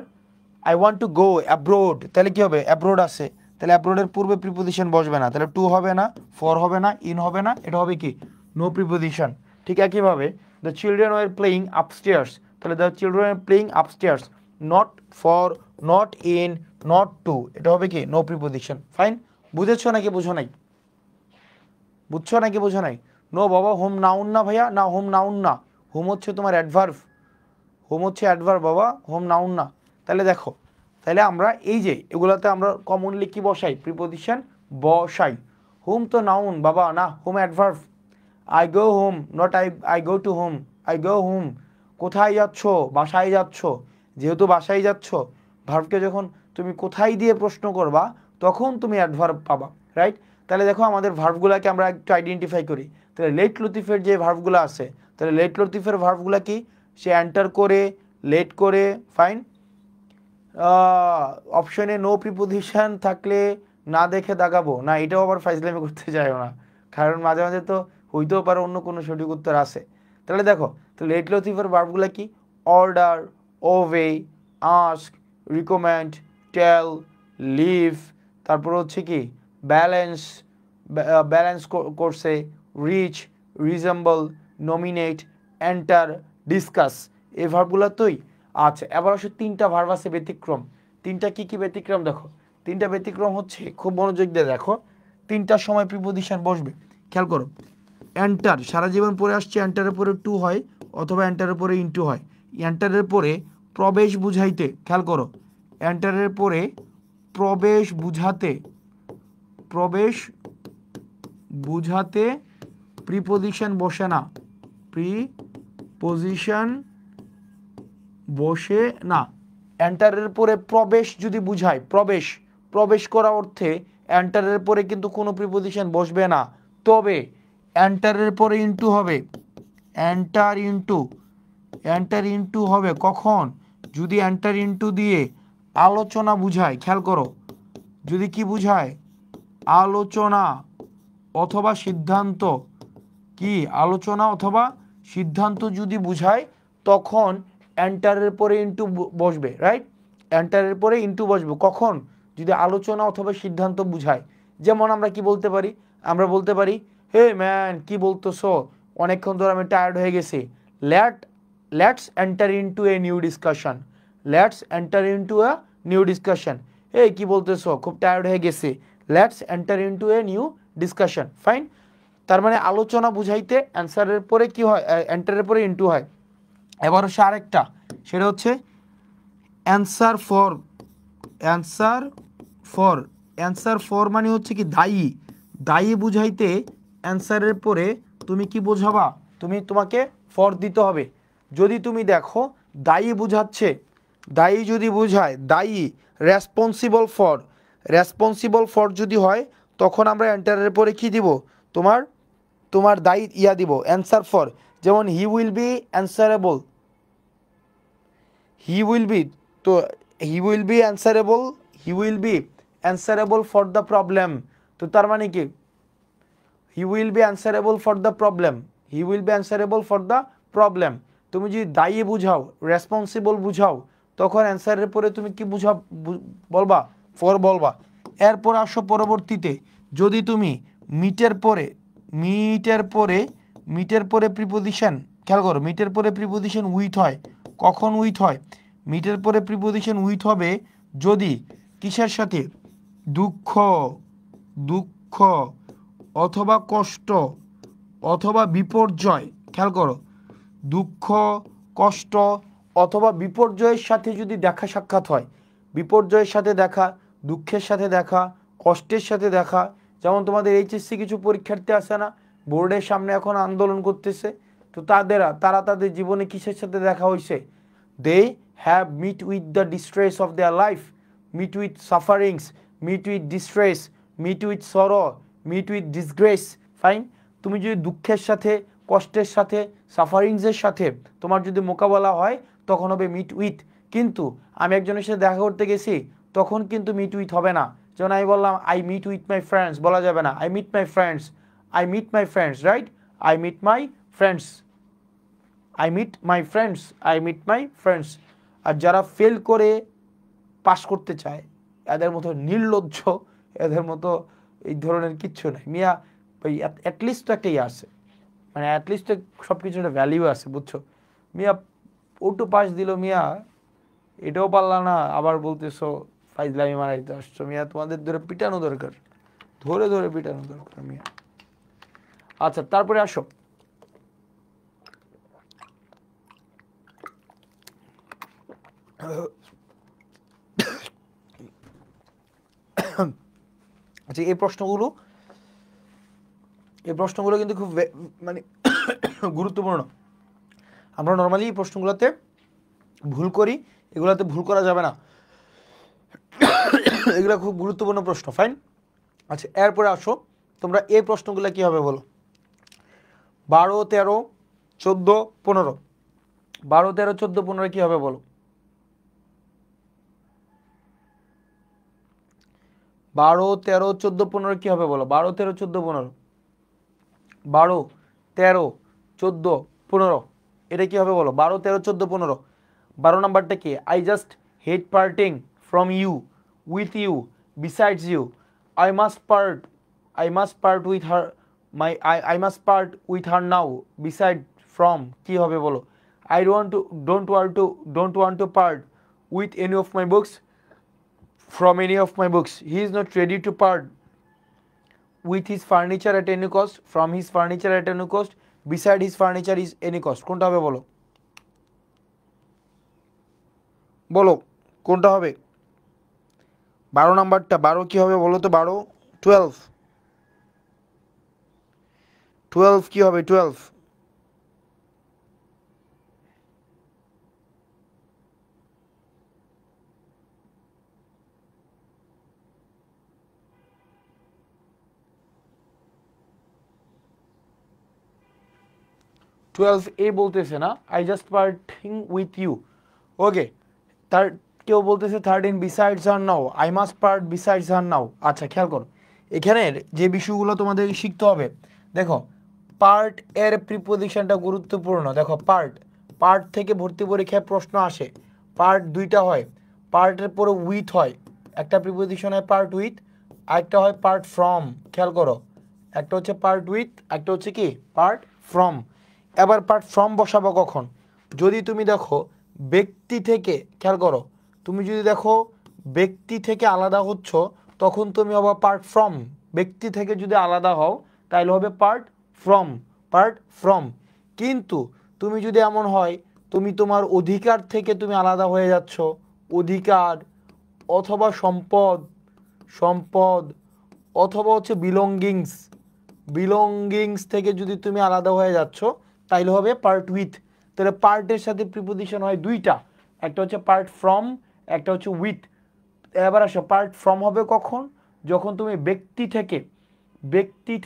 I want to go abroad, তাহলে কি হবে? অ্যাব্রোড আছে, তাহলে অ্যাব্রোডের পূর্বে প্রিপোজিশন বসবে না, তাহলে টু হবে না, ফর হবে না, ইন হবে না, এটা হবে কি নো প্রিপোজিশন। ঠিক একইভাবে the children were playing upstairs, তাহলে the children are playing upstairs, not for, not in, not to, এটা হবে কি নো প্রিপোজিশন। ফাইন, বুঝেছো নাকি বুঝো নাই? বুঝছো নাকি বুঝো নাই? নো বাবা, হোম নাউন না ভাইয়া, না হোম নাউন না, হোম হচ্ছে তোমার অ্যাডভার্ব, হোম হচ্ছে অ্যাডভার্ব বাবা, হোম নাউন না। তাহলে দেখো, তাহলে আমরা এই যে এগুলোতে আমরা কমনলি কি বসাই? প্রিপোজিশন বসাই। হোম তো নাউন বাবা, না home adverb. I go home, not I go to home, I go home. কোথায় যাচ্ছ? বাসায় যাচ্ছ। যেহেতু বাসায় যাচ্ছ, ভার্বকে যখন তুমি কোথায় দিয়ে প্রশ্ন করবা তখন তুমি অ্যাডভার্ব পাবা, রাইট? তাহলে দেখো আমাদের ভার্বগুলোকে আমরা একটু আইডেন্টিফাই করি। তাহলে লেট লতিফের যে ভার্বগুলো আছে, তাহলে লেট লতিফের ভার্বগুলো কি? সে এন্টার করে, লেট করে, ফাইন। অপশনে নো প্রিপোজিশন থাকলে না দেখে দাগাবো না, এটাও আবার ফাইজলামি করতে চাইও না, কারণ মাঝে মাঝে তো হইতেও পারে অন্য কোনো সঠিক উত্তর আছে। তাহলে দেখো, তো লেট লতিফের ভার্বগুলো কি? Order, obey, ask, recommend, tell, leave. তারপর হচ্ছে কি ব্যালেন্স, ব্যালেন্স করছে, reach, resemble, nominate, enter, discuss, এই ভার্বগুলো তোই। আচ্ছা, এবার আসলে 3টা ভার্ব আছে ব্যতিক্রম। 3টা কি কি ব্যতিক্রম দেখো। 3টা ব্যতিক্রম হচ্ছে, খুব মনোযোগ দিয়ে দেখো, 3টার সময় প্রিপোজিশন বসবে। খেয়াল করো, এন্টার সারা জীবন পরে আসছে, এন্টারের পরে টু হয় অথবা এন্টারের পরে ইনটু হয়। এন্টারের পরে প্রবেশ বুঝাইতে, খেয়াল করো, এন্টারের পরে প্রবেশ বুঝাতে, প্রবেশ বুঝাতে প্রিপোজিশন বসে না, প্রিপোজিশন বসে না। এন্টারের পরে প্রবেশ যদি বুঝায়, প্রবেশ, প্রবেশ করা অর্থে এন্টারের পরে কিন্তু কোনো প্রিপোজিশন বসবে না। তবে এন্টারের পরে ইনটু হবে, এন্টার ইনটু, এন্টার ইনটু হবে কখন? যদি এন্টার ইনটু দিয়ে আলোচনা বুঝায়। খেয়াল করো, যদি কি বুঝায়? আলোচনা অথবা সিদ্ধান্ত, কি আলোচনা অথবা সিদ্ধান্ত যদি বুঝায় তখন এন্টারের পরে ইনটু বসবে, রাইট? এন্টারের পরে ইনটু বসবে কখন? যদি আলোচনা অথবা সিদ্ধান্ত বুঝায়। যেমন আমরা কি বলতে পারি? আমরা বলতে পারি, হে ম্যান, কি বলতেছো, অনেকক্ষণ ধরে আমি টায়ার্ড হয়ে গেছি, let's enter into a new discussion, let's enter into a new discussion. এই কি বলতেছো, খুব টায়ার্ড হয়ে গেছি, let's enter into a new discussion. Fine, তার মানে আলোচনা বুঝাইতে অ্যান্সারের পরে কি হয়? এন্টারের পরে ইনটু হয়। এবার হচ্ছে আরেকটা, সেটা হচ্ছে answer for, answer for, answer for মানে হচ্ছে কি দায়ী, দায়ী বুঝাইতে অ্যান্সারের পরে তুমি কি বোঝাবা? তুমি তোমাকে ফর দিতে হবে। যদি তুমি দেখো দায়ী বুঝাচ্ছে, দায়ী যদি বুঝায়, দায়ী রেসপন্সিবল ফর যদি হয়, তখন আমরা এন্টারের পরে কি দিব, তোমার তোমার দায়ী ইয়া দিব, অ্যান্সার ফর। যেমন he will be answerable, he will be, তো he will be answerable, he will be answerable for the problem. তো তার মানে কি, he will be answerable for the problem, he will be answerable for the problem. তুমি যদি দায়ী বুঝাও, responsible বুঝাও, তখন অ্যান্সারের পরে তুমি কি বুঝাও বলবা, ফর বলবা। এরপর আসো পরবর্তীতে, যদি তুমি মিটের পরে প্রিপোজিশন, খেয়াল করো, মিটের পরে প্রিপোজিশন উইথ হয়, কখন উইথ হয়, মিটের পরে প্রিপোজিশন উইথ হবে যদি কিসের সাথে, দুঃখ দুঃখ অথবা কষ্ট অথবা বিপর্যয়, খেয়াল করো, দুঃখ কষ্ট অথবা বিপর্যয়ের সাথে যদি দেখা সাক্ষাৎ হয়, বিপর্যয়ের সাথে দেখা, দুঃখের সাথে দেখা, কষ্টের সাথে দেখা। যেমন তোমাদের এইচএসসি কিছু পরীক্ষার্থী আছে না, বোর্ডের সামনে এখন আন্দোলন করতেছে, তো তারা তাদের জীবনে কিসের সাথে দেখা হয়েছে, they have meet with the distress of their life, meet with sufferings, meet with distress, meet with sorrow, meet with disgrace. Fine, তুমি যদি দুঃখের সাথে, কষ্টের সাথে, সাফারিংসের সাথে তোমার যদি মোকাবেলা হয়, তখন হবে মিট উইথ। কিন্তু আমি একজনের সাথে দেখা করতে গেছি, তখন কিন্তু মিট উইথ হবে না। যেমন আমি বললাম I meet with my friends, বলা যাবে না I meet my friends, I meet my friends, right, I meet my friends, I meet my friends, I meet my friends. আর যারা ফেল করে পাস করতে চায়, এদের মতো নির্লজ্জ, এদের মতো এই ধরনের কিচ্ছু নাই মিয়া। ভাই অ্যাটলিস্ট তো একটা ইয়ে আছে, মানে অ্যাটলিস্ট সব কিছু একটা ভ্যালিউ আছে, বুঝছো মিয়া। ওটু পাস দিল মিয়া, এটাও পারলা না, আবার বলতেছো ফাইজলামি মারাইতে আসছো মিয়া। তোমাদের ধরে পিটানো দরকার, ধরে ধরে পিটানো দরকার মিয়া। আচ্ছা, তারপরে আসো, আচ্ছা এই প্রশ্নগুলো কিন্তু খুব মানে গুরুত্বপূর্ণ। আমরা নর্মালি এই প্রশ্নগুলোতে ভুল করি, এগুলোতে ভুল করা যাবে না, এগুলো খুব গুরুত্বপূর্ণ প্রশ্ন। ফাইন, আচ্ছা এরপরে আসো, তোমরা এই প্রশ্নগুলো কি হবে বলো, 12, 13, 14, 15, 12, 13, 14, 15 কি হবে বলো, 12, 13, 14, 15 কি হবে বলো, 12, 13, 14, 15, 12, 13, 14, 15 এটা কি হবে বলো, 12, 13, 14, 15। 12 নাম্বারটা কি, I just hate parting from you, with you, besides you, I must part with her, I must part with her now, beside from কি হবে বলো, I don't want to part with any of my books, from any of my books. He is not ready to part with his furniture at any cost, from his furniture at any cost, beside his furniture is any cost। কোনটা হবে বলো, বলো কোনটা হবে, 12 নাম্বারটা, 12 কি হবে বলো তো, 12, 12 কি হবে, 12, 12 এ বলতেছে না I just parting with you, okay. তার কেউ বলতেছে 13 besides her now, I must part besides her now. আচ্ছা খেয়াল করো, এখানের যে বিষয়গুলো তোমাদের শিখতে হবে, দেখো পার্ট এর প্রিপোজিশনটা গুরুত্বপূর্ণ। দেখো পার্ট থেকে ভর্তি পরীক্ষায় প্রশ্ন আসে, পার্ট দুইটা হয়, পার্টের পরে উইথ হয়, একটা প্রিপোজিশন হয় পার্ট উইথ, আরেকটা হয় পার্ট ফ্রম। খেয়াল করো, একটা হচ্ছে পার্ট উইথ, একটা হচ্ছে কি পার্ট ফ্রম। এবার পার্ট ফ্রম বসাবো কখন, যদি তুমি দেখো ব্যক্তি থেকে, খেয়াল করো, তুমি যদি দেখো ব্যক্তি থেকে আলাদা হচ্ছ, তখন তুমি হবে পার্ট ফ্রম। ব্যক্তি থেকে যদি আলাদা হও তাহলে হবে পার্ট ফ্রম। কিন্তু তুমি যদি এমন হয় তুমি তোমার অধিকার থেকে তুমি আলাদা হয়ে যাচ্ছ, অধিকার অথবা সম্পদ অথবা হচ্ছে বিলঙ্গিংস থেকে যদি তুমি আলাদা হয়ে যাচ্ছ, তাইলে হবে পার্ট উইথ। তাহলে পার্টের সাথে প্রিপোজিশন হয় দুইটা, একটা হচ্ছে পার্ট ফ্রম, একটা হচ্ছে উইথ। এবার আসো, পার্ট ফ্রম হবে কখন? যখন তুমি ব্যক্তি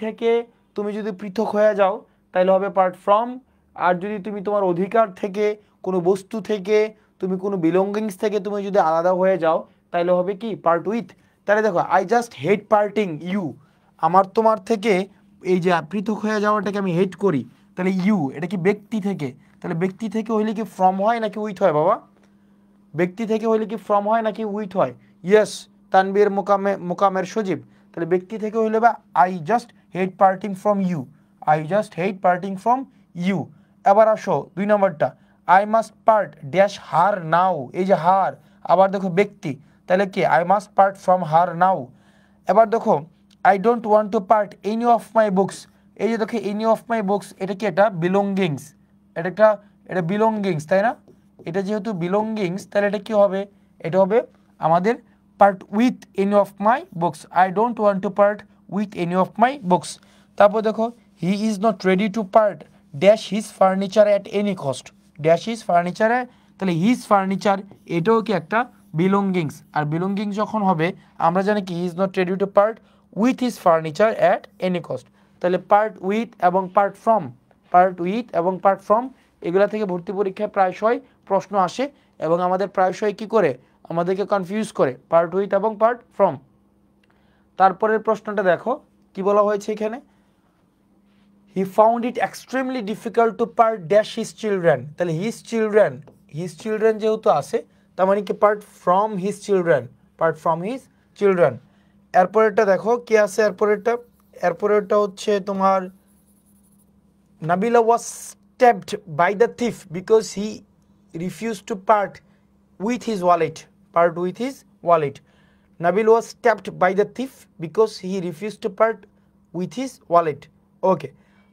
থেকে তুমি যদি পৃথক হয়ে যাও তাহলে হবে পার্ট ফ্রম। আর যদি তুমি তোমার অধিকার থেকে, কোনো বস্তু থেকে, তুমি কোনো বিলঙ্গিংস থেকে তুমি যদি আলাদা হয়ে যাও তাহলে হবে কি? Part with. তাহলে দেখো, I just hate parting you, আমার তোমার থেকে এই যে পৃথক হয়ে যাওয়াটাকে আমি হেট করি। তাহলে ইউ এটা কি? ব্যক্তি থেকে। তাহলে ব্যক্তি থেকে হইলে কি ফ্রম হয় নাকি উইথ হয় বাবা? ব্যক্তি থেকে হইলে কি ফ্রম হয় নাকি উইথ হয়? ইয়েস, তানবীর মোকামের সজীব। তাহলে ব্যক্তি থেকে হইলে বা I just hate parting from you, I just hate parting from you. এবার আসো 2 নম্বরটা, I must part dash her now. এই যে হার, আবার দেখো ব্যক্তি, তাহলে কি? I must part from her now. এবার দেখো, I don't want to part any of my books. এই যে দেখো এনি অফ মাই বুকস, এটা কি? এটা বিলঙ্গিংস, এটা বিলঙ্গিংস, তাই না? এটা যেহেতু বিলঙ্গিংস তাহলে এটা কি হবে? এটা হবে আমাদের part with any of my books. I don't want to part with any of my books. তারপর দেখো, he is not ready to part dash his furniture at any cost. Dash his ফার্নিচারে, তাহলে হিজ ফার্নিচার এটাও কি একটা belongings. আর belongings যখন হবে আমরা জানি কি? হি is not ready to part with his furniture at any cost. তাহলে পার্ট উইথ এবং পার্ট ফ্রম, পার্ট উইথ এবং পার্ট ফ্রম এগুলা থেকে ভর্তি পরীক্ষায় প্রায়শই প্রশ্ন আসে এবং আমাদের প্রায়শই কি করে? আমাদেরকে কনফিউজ করে পার্ট উইথ এবং পার্ট ফ্রম। তারপরের প্রশ্নটা দেখো কি বলা হয়েছে এখানে, he found it extremely difficult to part dash his children. তাহলে হিজ চিলড্রেন যেহেতু আছে তার মানে কি? Part from his children, part from his children. এরপরেরটা দেখো কি আছে, এরপরেরটা হচ্ছে তোমার Nabila was stabbed by the thief because he refused to part with his wallet. Part with his wallet. Nabil was stabbed by the thief because he refused to part with his wallet. ওকে,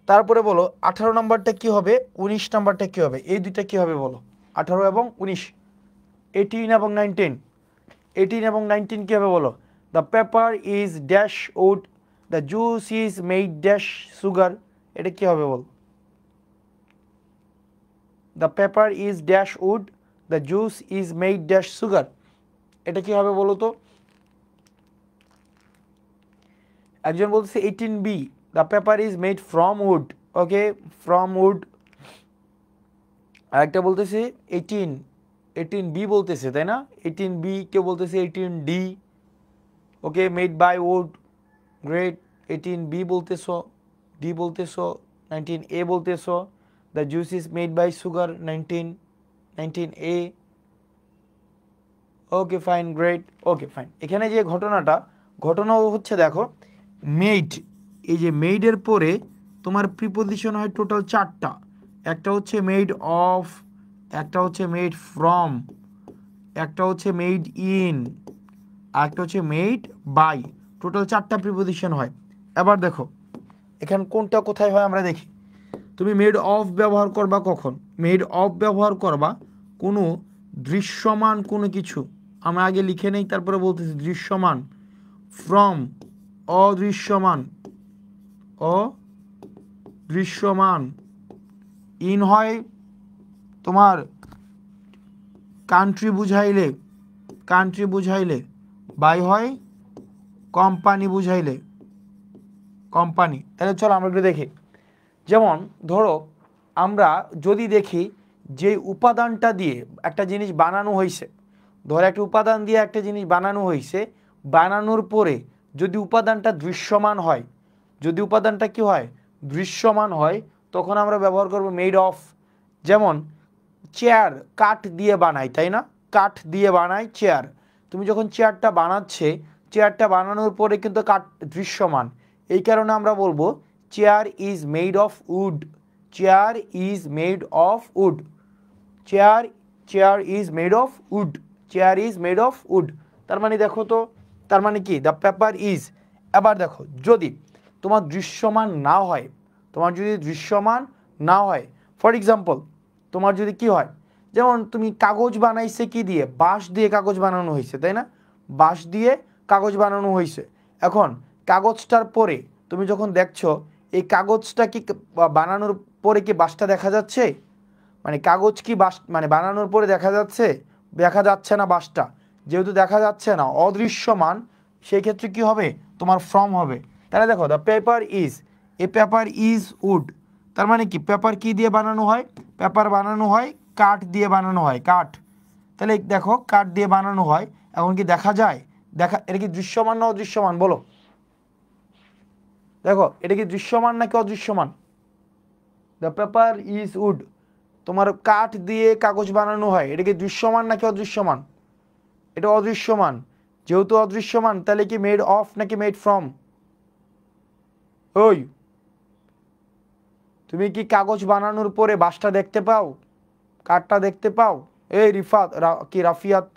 তারপরে বলো 18 নম্বরটা কি হবে, 19 নম্বরটা কি হবে? এই দুইটা কি হবে বলো? 18 এবং 19, 18 এবং 19, 18 এবং 19 কি হবে বলো? The paper is dash wood, the juice is made dash sugar. এটা কি হবে বল? The paper is dash wood, the juice is made dash sugar. এটা কি হবে বলো তো? একজন বলতেছে 18B, the paper is made from wood. Okay, from wood. আরেকটা বলতেছে 18B বলতেছে, তাই না? 18B, কেউ বলতেছে 18D। Okay, made by wood, great. 18B বলতেছো, ডি বলতেছো, 19A বলতেছো, the juice is made by sugar, 19A। Okay fine, great. Okay fine. এখানে যে ঘটনা হচ্ছে দেখো, মেড, এই যে মেডের পরে তোমার প্রিপোজিশন হয় টোটাল 4টা। একটা হচ্ছে মেড অফ, একটা হচ্ছে মেড ফ্রম, একটা হচ্ছে মেড ইন, আর একটা হচ্ছে মেড বাই। টোটাল 4টা প্রিপোজিশন হয়। এবার দেখো এখানে কোনটা কোথায় হয় আমরা দেখি। তুমি মেড অফ ব্যবহার করবা কখন? মেড অফ ব্যবহার করবা কোনো দৃশ্যমান কোনো কিছু, আমরা আগে লিখে নেই তারপরে বলতেছি দৃশ্যমান। ফ্রম অদৃশ্যমান। ইন হয় তোমার কান্ট্রি বুঝাইলে, বাই হয় কোম্পানি বুঝাইলে, কোম্পানি। তাহলে চলো আমরা একটু দেখি। যেমন ধরো আমরা যদি দেখি যে উপাদানটা দিয়ে একটা জিনিস বানানো হয়েছে, ধরো একটা উপাদান দিয়ে একটা জিনিস বানানো হয়েছে, বানানোর পরে যদি উপাদানটা দৃশ্যমান হয়, যদি উপাদানটা কি হয়? দৃশ্যমান হয়, তখন আমরা ব্যবহার করব মেড অফ। যেমন চেয়ার কাঠ দিয়ে বানাই, তাই না? কাঠ দিয়ে বানাই চেয়ার। তুমি যখন চেয়ারটা বানানোর পরে কিন্তু কাঠ দৃশ্যমান, এই কারণে আমরা বলবো chair is made of would, chair is made of would, chair is made of would, chair is made of would. তার মানে দেখো তো, তার মানে কি? The paper is. এবার দেখো যদি তোমার দৃশ্যমান না হয়, ফর এক্সাম্পল তোমার যদি কি হয়, যেমন তুমি কাগজ বানাইছে কি দিয়ে? বাঁশ দিয়ে কাগজ বানানো হয়েছে, তাই না? বাঁশ দিয়ে কাগজ বানানো হয়েছে। এখন কাগজটার পরে তুমি যখন দেখছো এই কাগজটা কি বানানোর পরে কি বাসটা দেখা যাচ্ছে? মানে কাগজ কি বাস মানে বানানোর পরে দেখা যাচ্ছে? দেখা যাচ্ছে না বাসটা। যেহেতু দেখা যাচ্ছে না, অদৃশ্যমান, সেই ক্ষেত্রে কি হবে? তোমার ফ্রম হবে। তাহলে দেখো the paper is, a paper is wood, তার মানে কি পেপার কি দিয়ে বানানো হয়? পেপার বানানো হয় কাঠ দিয়ে বানানো হয়, কাঠ। তাহলে দেখো কাঠ দিয়ে বানানো হয়, এখন কি দেখা যায়? এটা কি দৃশ্যমান না অদৃশ্যমান বলো? দেখো এটা কি দৃশ্যমান নাকি অদৃশ্যমান? দ্য পেপার ইজ উড, তোমার কাঠ দিয়ে কাগজ বানানো হয়, এটা কি দৃশ্যমান নাকি অদৃশ্যমান? এটা অদৃশ্যমান। যেহেতু অদৃশ্যমান, তাহলে কি মেড অফ নাকি মেড ফ্রম? ওই তুমি কি কাগজ বানানোর পরে বাসটা দেখতে পাও, কাঠটা দেখতে পাও? এই রাফিয়াত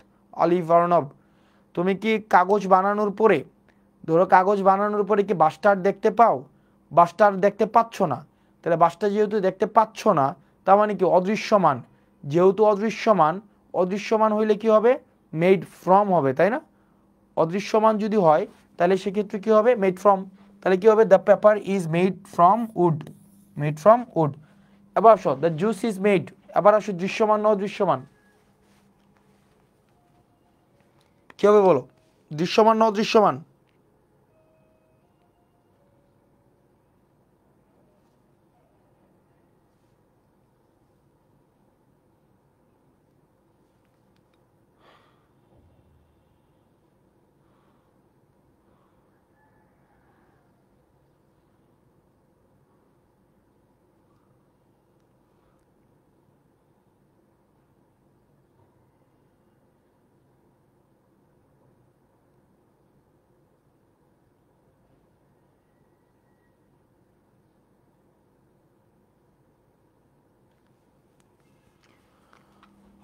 আলিফ আর্নব, তুমি কি কাগজ বানানোর পরে, ধরো কাগজ বানানোর পরে কি বাসটা দেখতে পাও? বাসটা দেখতে পাচ্ছ না। তাহলে বাসটা যেহেতু দেখতে পাচ্ছ না, তার মানে কি অদৃশ্যমান। যেহেতু অদৃশ্যমান, অদৃশ্যমান হইলে কি হবে? মেড ফ্রম হবে, তাই না? অদৃশ্যমান যদি হয় তাহলে সেক্ষেত্রে কি হবে? Made from. তাহলে কি হবে? The paper is made from would, made from would. এবার আসো দ্য জুস ইজ মেড, এবার আসো দৃশ্যমান না অদৃশ্যমান? কি হবে বলো? দৃশ্যমান না অদৃশ্যমান?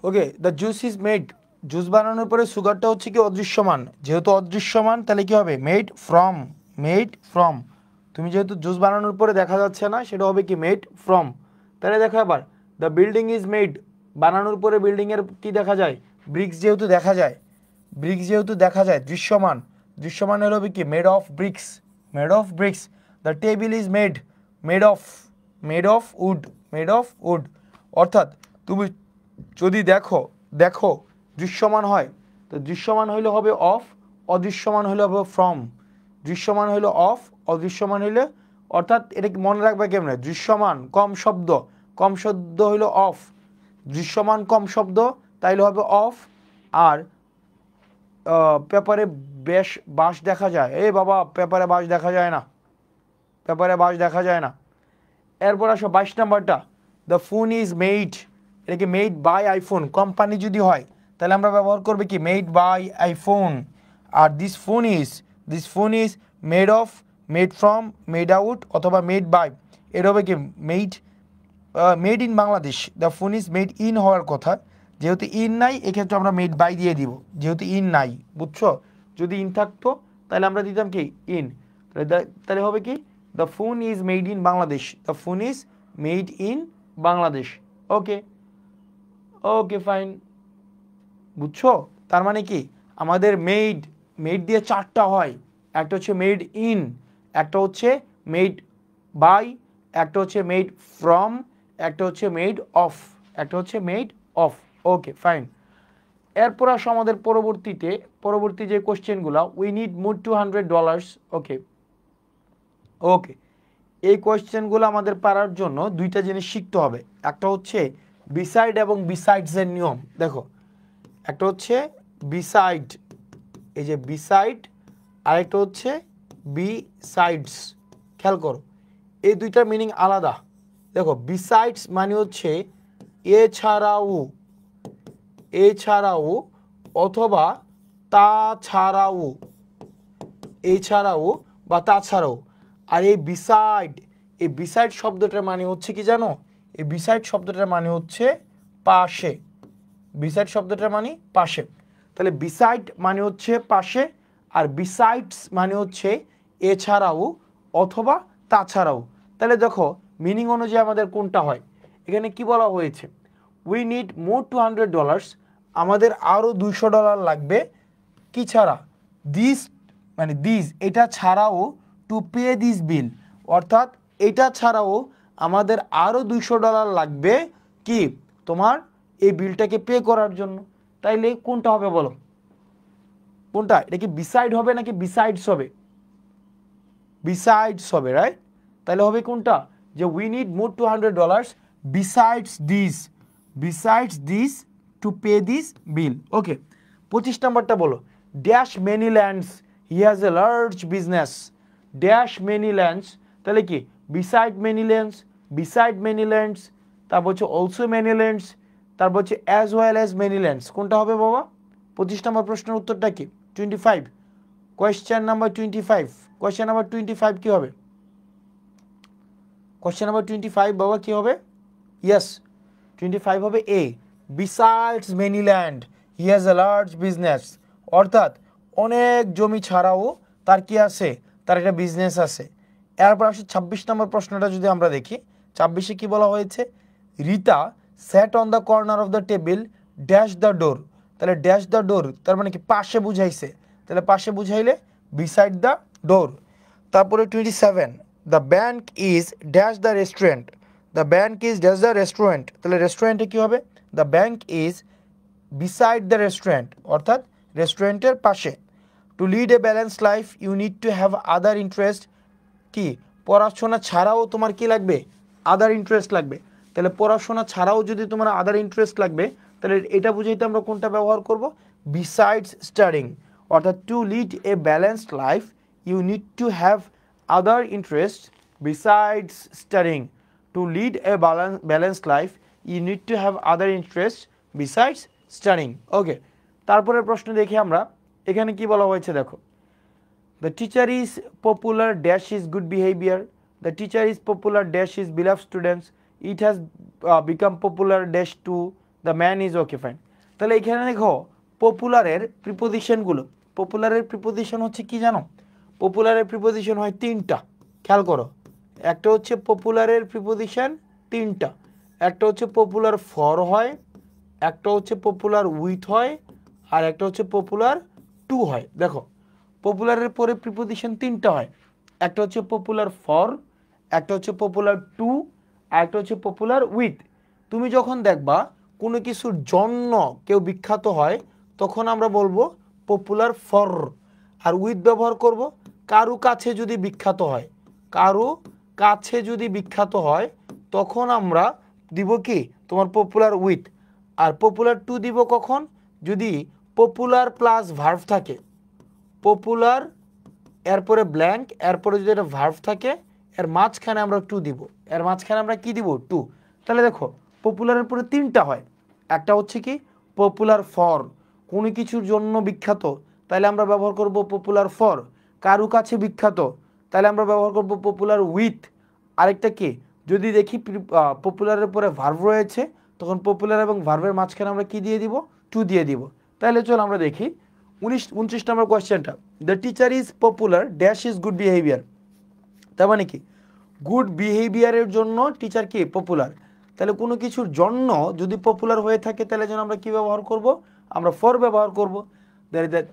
Okay, the juice is made, juice বানানোর পরে সুগারটা হচ্ছে কি অদৃশ্যমান। যেহেতু অদৃশ্যমান, তাহলে কি হবে? Made from, made from. তুমি যেহেতু জুস বানানোর পরে দেখা যাচ্ছে না, সেটা হবে কি? Made from. তাহলে দেখো এবার দ্য বিল্ডিং ইজ মেড, বানানোর পরে বিল্ডিংয়ের কি দেখা যায়? ব্রিক্স যেহেতু দেখা যায়, ব্রিক্স যেহেতু দেখা যায়, দৃশ্যমান, দৃশ্যমান হলে হবে কি? Made of bricks, made of bricks. The table is made, made of, made of wood, made of wood. অর্থাৎ তুমি যদি দেখো, দেখো দৃশ্যমান হয়, তো দৃশ্যমান হইলে হবে অফ, অদৃশ্যমান হইলে হবে ফ্রম। দৃশ্যমান হইলে অফ, অদৃশ্যমান হইলে, অর্থাৎ এটা কি মনে রাখবে কেমনে? দৃশ্যমান কম শব্দ, কম শব্দ হইল অফ, দৃশ্যমান কম শব্দ তাইলে হবে অফ। আর পেপারে বেশ বাঁশ দেখা যায়, এই বাবা পেপারে বাঁশ দেখা যায় না, পেপারে বাঁশ দেখা যায় না। এরপর আসো 22 নাম্বারটা, দ্য ফোন ইজ মেড, এটা কি মেড বাই আইফোন, কোম্পানি যদি হয় তাহলে আমরা ব্যবহার করবে কি? Made by iPhone. আর this phone is made of, made from, made out অথবা মেড বাই, এটা হবে কি? Made, made in Bangladesh. The phone is made in হওয়ার কথা, যেহেতু ইন নাই এক্ষেত্রে আমরা মেড বাই দিয়ে দিব, যেহেতু ইন নাই, বুঝছো? যদি ইন থাকতো তাহলে আমরা দিতাম কি? ইন। তাহলে হবে কি? The phone is made in Bangladesh, the phone is made in Bangladesh. Okay, okay fine, বুঝছো? তার মানে কি আমাদের মেড, মেড দিয়ে চারটা হয়। একটা হচ্ছে মেড ইন, একটা হচ্ছে মেড বাই, একটা হচ্ছে মেড ফ্রম, একটা হচ্ছে মেড অফ, একটা হচ্ছে মেড অফ। Okay fine. এরপর আসো আমাদের পরবর্তী যে কোশ্চেনগুলো, উই নিড মোর $200। ওকে, ওকে, এই কোয়েশ্চেনগুলো আমাদের পারার জন্য দুইটা জিনিস শিখতে হবে। একটা হচ্ছে বিসাইড এবং বিসাইডসের নিয়ম। দেখো একটা হচ্ছে বিসাইড, এই যে বিসাইড, আরেকটা হচ্ছে বিসাইডস। খেয়াল করো এই দুইটার মিনিং আলাদা। দেখো বিসাইডস মানে হচ্ছে এছাড়াও, এছাড়াও অথবা তাছাড়াও, এছাড়াও বা তাছাড়াও। আর এই বিসাইড শব্দটার মানে হচ্ছে কি জানো? এই বিসাইড শব্দটার মানে হচ্ছে পাশে, বিসাইড শব্দটার মানে পাশে। তাহলে বিসাইড মানে হচ্ছে পাশে, আর বিসাইডস মানে হচ্ছে এছাড়াও অথবা তাছাড়াও। তাহলে দেখো মিনিং অনুযায়ী আমাদের কোনটা হয়? এখানে কি বলা হয়েছে? উই নিড মোর $200, আমাদের আরও $200 লাগবে। কি ছাড়া? দিস, মানে দিস এটা ছাড়াও, টু পে দিস বিল, অর্থাৎ এটা ছাড়াও আমাদের আরও $200 লাগবে কি তোমার এই বিলটাকে পে করার জন্য। তাইলে কোনটা হবে বলো, কোনটা? এটা কি বিসাইড হবে নাকি বিসাইডস হবে? বিসাইডস হবে, রাইট? তাহলে হবে কোনটা, যে we need more $200 besides this to pay this bill. Okay, 25 নম্বরটা বলো, dash many lands he has a large business. Dash many lands, তাহলে কি বিসাইড মেনি ল্যান্ডস, তারপর হচ্ছে অলসো মেনি ল্যান্ডস, তারপর হচ্ছে as well as many lands. কোনটা হবে বাবা? 25 নম্বর প্রশ্নের উত্তরটা কি? 25, কোয়েশ্চেন নাম্বার 25। কোয়েশ্চেন নাম্বার 25 কি হবে? কোয়েশ্চেন নাম্বার 25 বাবা কি হবে? ইয়েস, 25 হবে A, besides many land he has a large business. অর্থাৎ অনেক জমি ছাড়াও তার কি আছে, তার একটা বিজনেস আছে। এরপর আসে 26 নম্বর প্রশ্নটা যদি আমরা দেখি, 26-এ কি বলা হয়েছে, Rita sat on the corner of the table dash the door. তাহলে ড্যাশ দ্য ডোর তার মানে কি পাশে বুঝাইছে, তাহলে পাশে বুঝাইলে বিসাইড দ্য ডোর। তারপরে 27, the bank is dash the restaurant. The bank is dash the restaurant, তাহলে রেস্টুরেন্টে কী হবে, the bank is beside the restaurant, অর্থাৎ রেস্টুরেন্টের পাশে। To lead a balance life you need to have other interest. কি পড়াশোনা ছাড়াও তোমার কি লাগবে, আদার ইন্টারেস্ট লাগবে। তাহলে পড়াশোনা ছাড়াও যদি তোমার আদার ইন্টারেস্ট লাগবে, তাহলে এটা বুঝাইতে আমরা কোনটা ব্যবহার করব, বিসাইডস স্টাডিং। অর্থাৎ to lead a balanced life you need to have other interest besides studying. To lead a balanced life you need to have other interest besides studying. Okay, তারপরের প্রশ্ন দেখি আমরা, এখানে কি বলা হয়েছে দেখো, the teacher is popular dash is good behavior, the teacher is popular dash is beloved students, it has become popular dash to the man is okay fine। তাহলে এখানে দেখো পপুলারের প্রিপোজিশনগুলো, পপুলারের প্রিপোজিশন হচ্ছে কি জানো, পপুলারের প্রিপোজিশন হয় 3টা, খেয়াল করো। একটা হচ্ছে পপুলারের প্রিপোজিশন 3টা, একটা হচ্ছে পপুলার ফর হয়, একটা হচ্ছে পপুলার উইথ হয়, আর একটা হচ্ছে পপুলার টু হয়। দেখো পপুলারের পরে প্রিপোজিশন 3টা হয়, একটা হচ্ছে পপুলার ফর, একটা হচ্ছে পপুলার টু, আর একটা হচ্ছে পপুলার উইথ। তুমি যখন দেখবা কোনো কিছুর জন্য কেউ বিখ্যাত হয়, তখন আমরা বলবো পপুলার ফর। আর উইথ ব্যবহার করব কারো কাছে যদি বিখ্যাত হয়, কারো কাছে যদি বিখ্যাত হয় তখন আমরা দিব কি তোমার পপুলার উইথ। আর পপুলার টু দিব কখন, যদি পপুলার প্লাস ভার্ভ থাকে, পপুলার এরপরে ব্ল্যাঙ্ক, এরপরে যদি একটা ভার্ভ থাকে, এর মাঝখানে আমরা টু দিব, এর মাঝখানে আমরা কি দিব, টু। তাহলে দেখো পপুলারের পরে 3টা হয়, একটা হচ্ছে কি পপুলার ফর, কোনো কিছুর জন্য বিখ্যাত, তাহলে আমরা ব্যবহার করব পপুলার ফর। কারো কাছে বিখ্যাত, তাহলে আমরা ব্যবহার করব পপুলার উইথ। আরেকটা কি, যদি দেখি পপুলারের পরে ভার্ভ রয়েছে, তখন পপুলার এবং ভার্ভের মাঝখানে আমরা কি দিয়ে দিব, টু দিয়ে দিব। তাহলে চল আমরা দেখি 29 নম্বর কোয়েশ্চেনটা, the teacher is popular dash is good behaviour. তার মানে কি গুড বিহেভিয়ারের জন্য টিচার কি পপুলার। তাহলে কোনো কিছুর জন্য যদি পপুলার হয়ে থাকে, তাহলে যেন আমরা কি ব্যবহার করব, আমরা ফর ব্যবহার করব।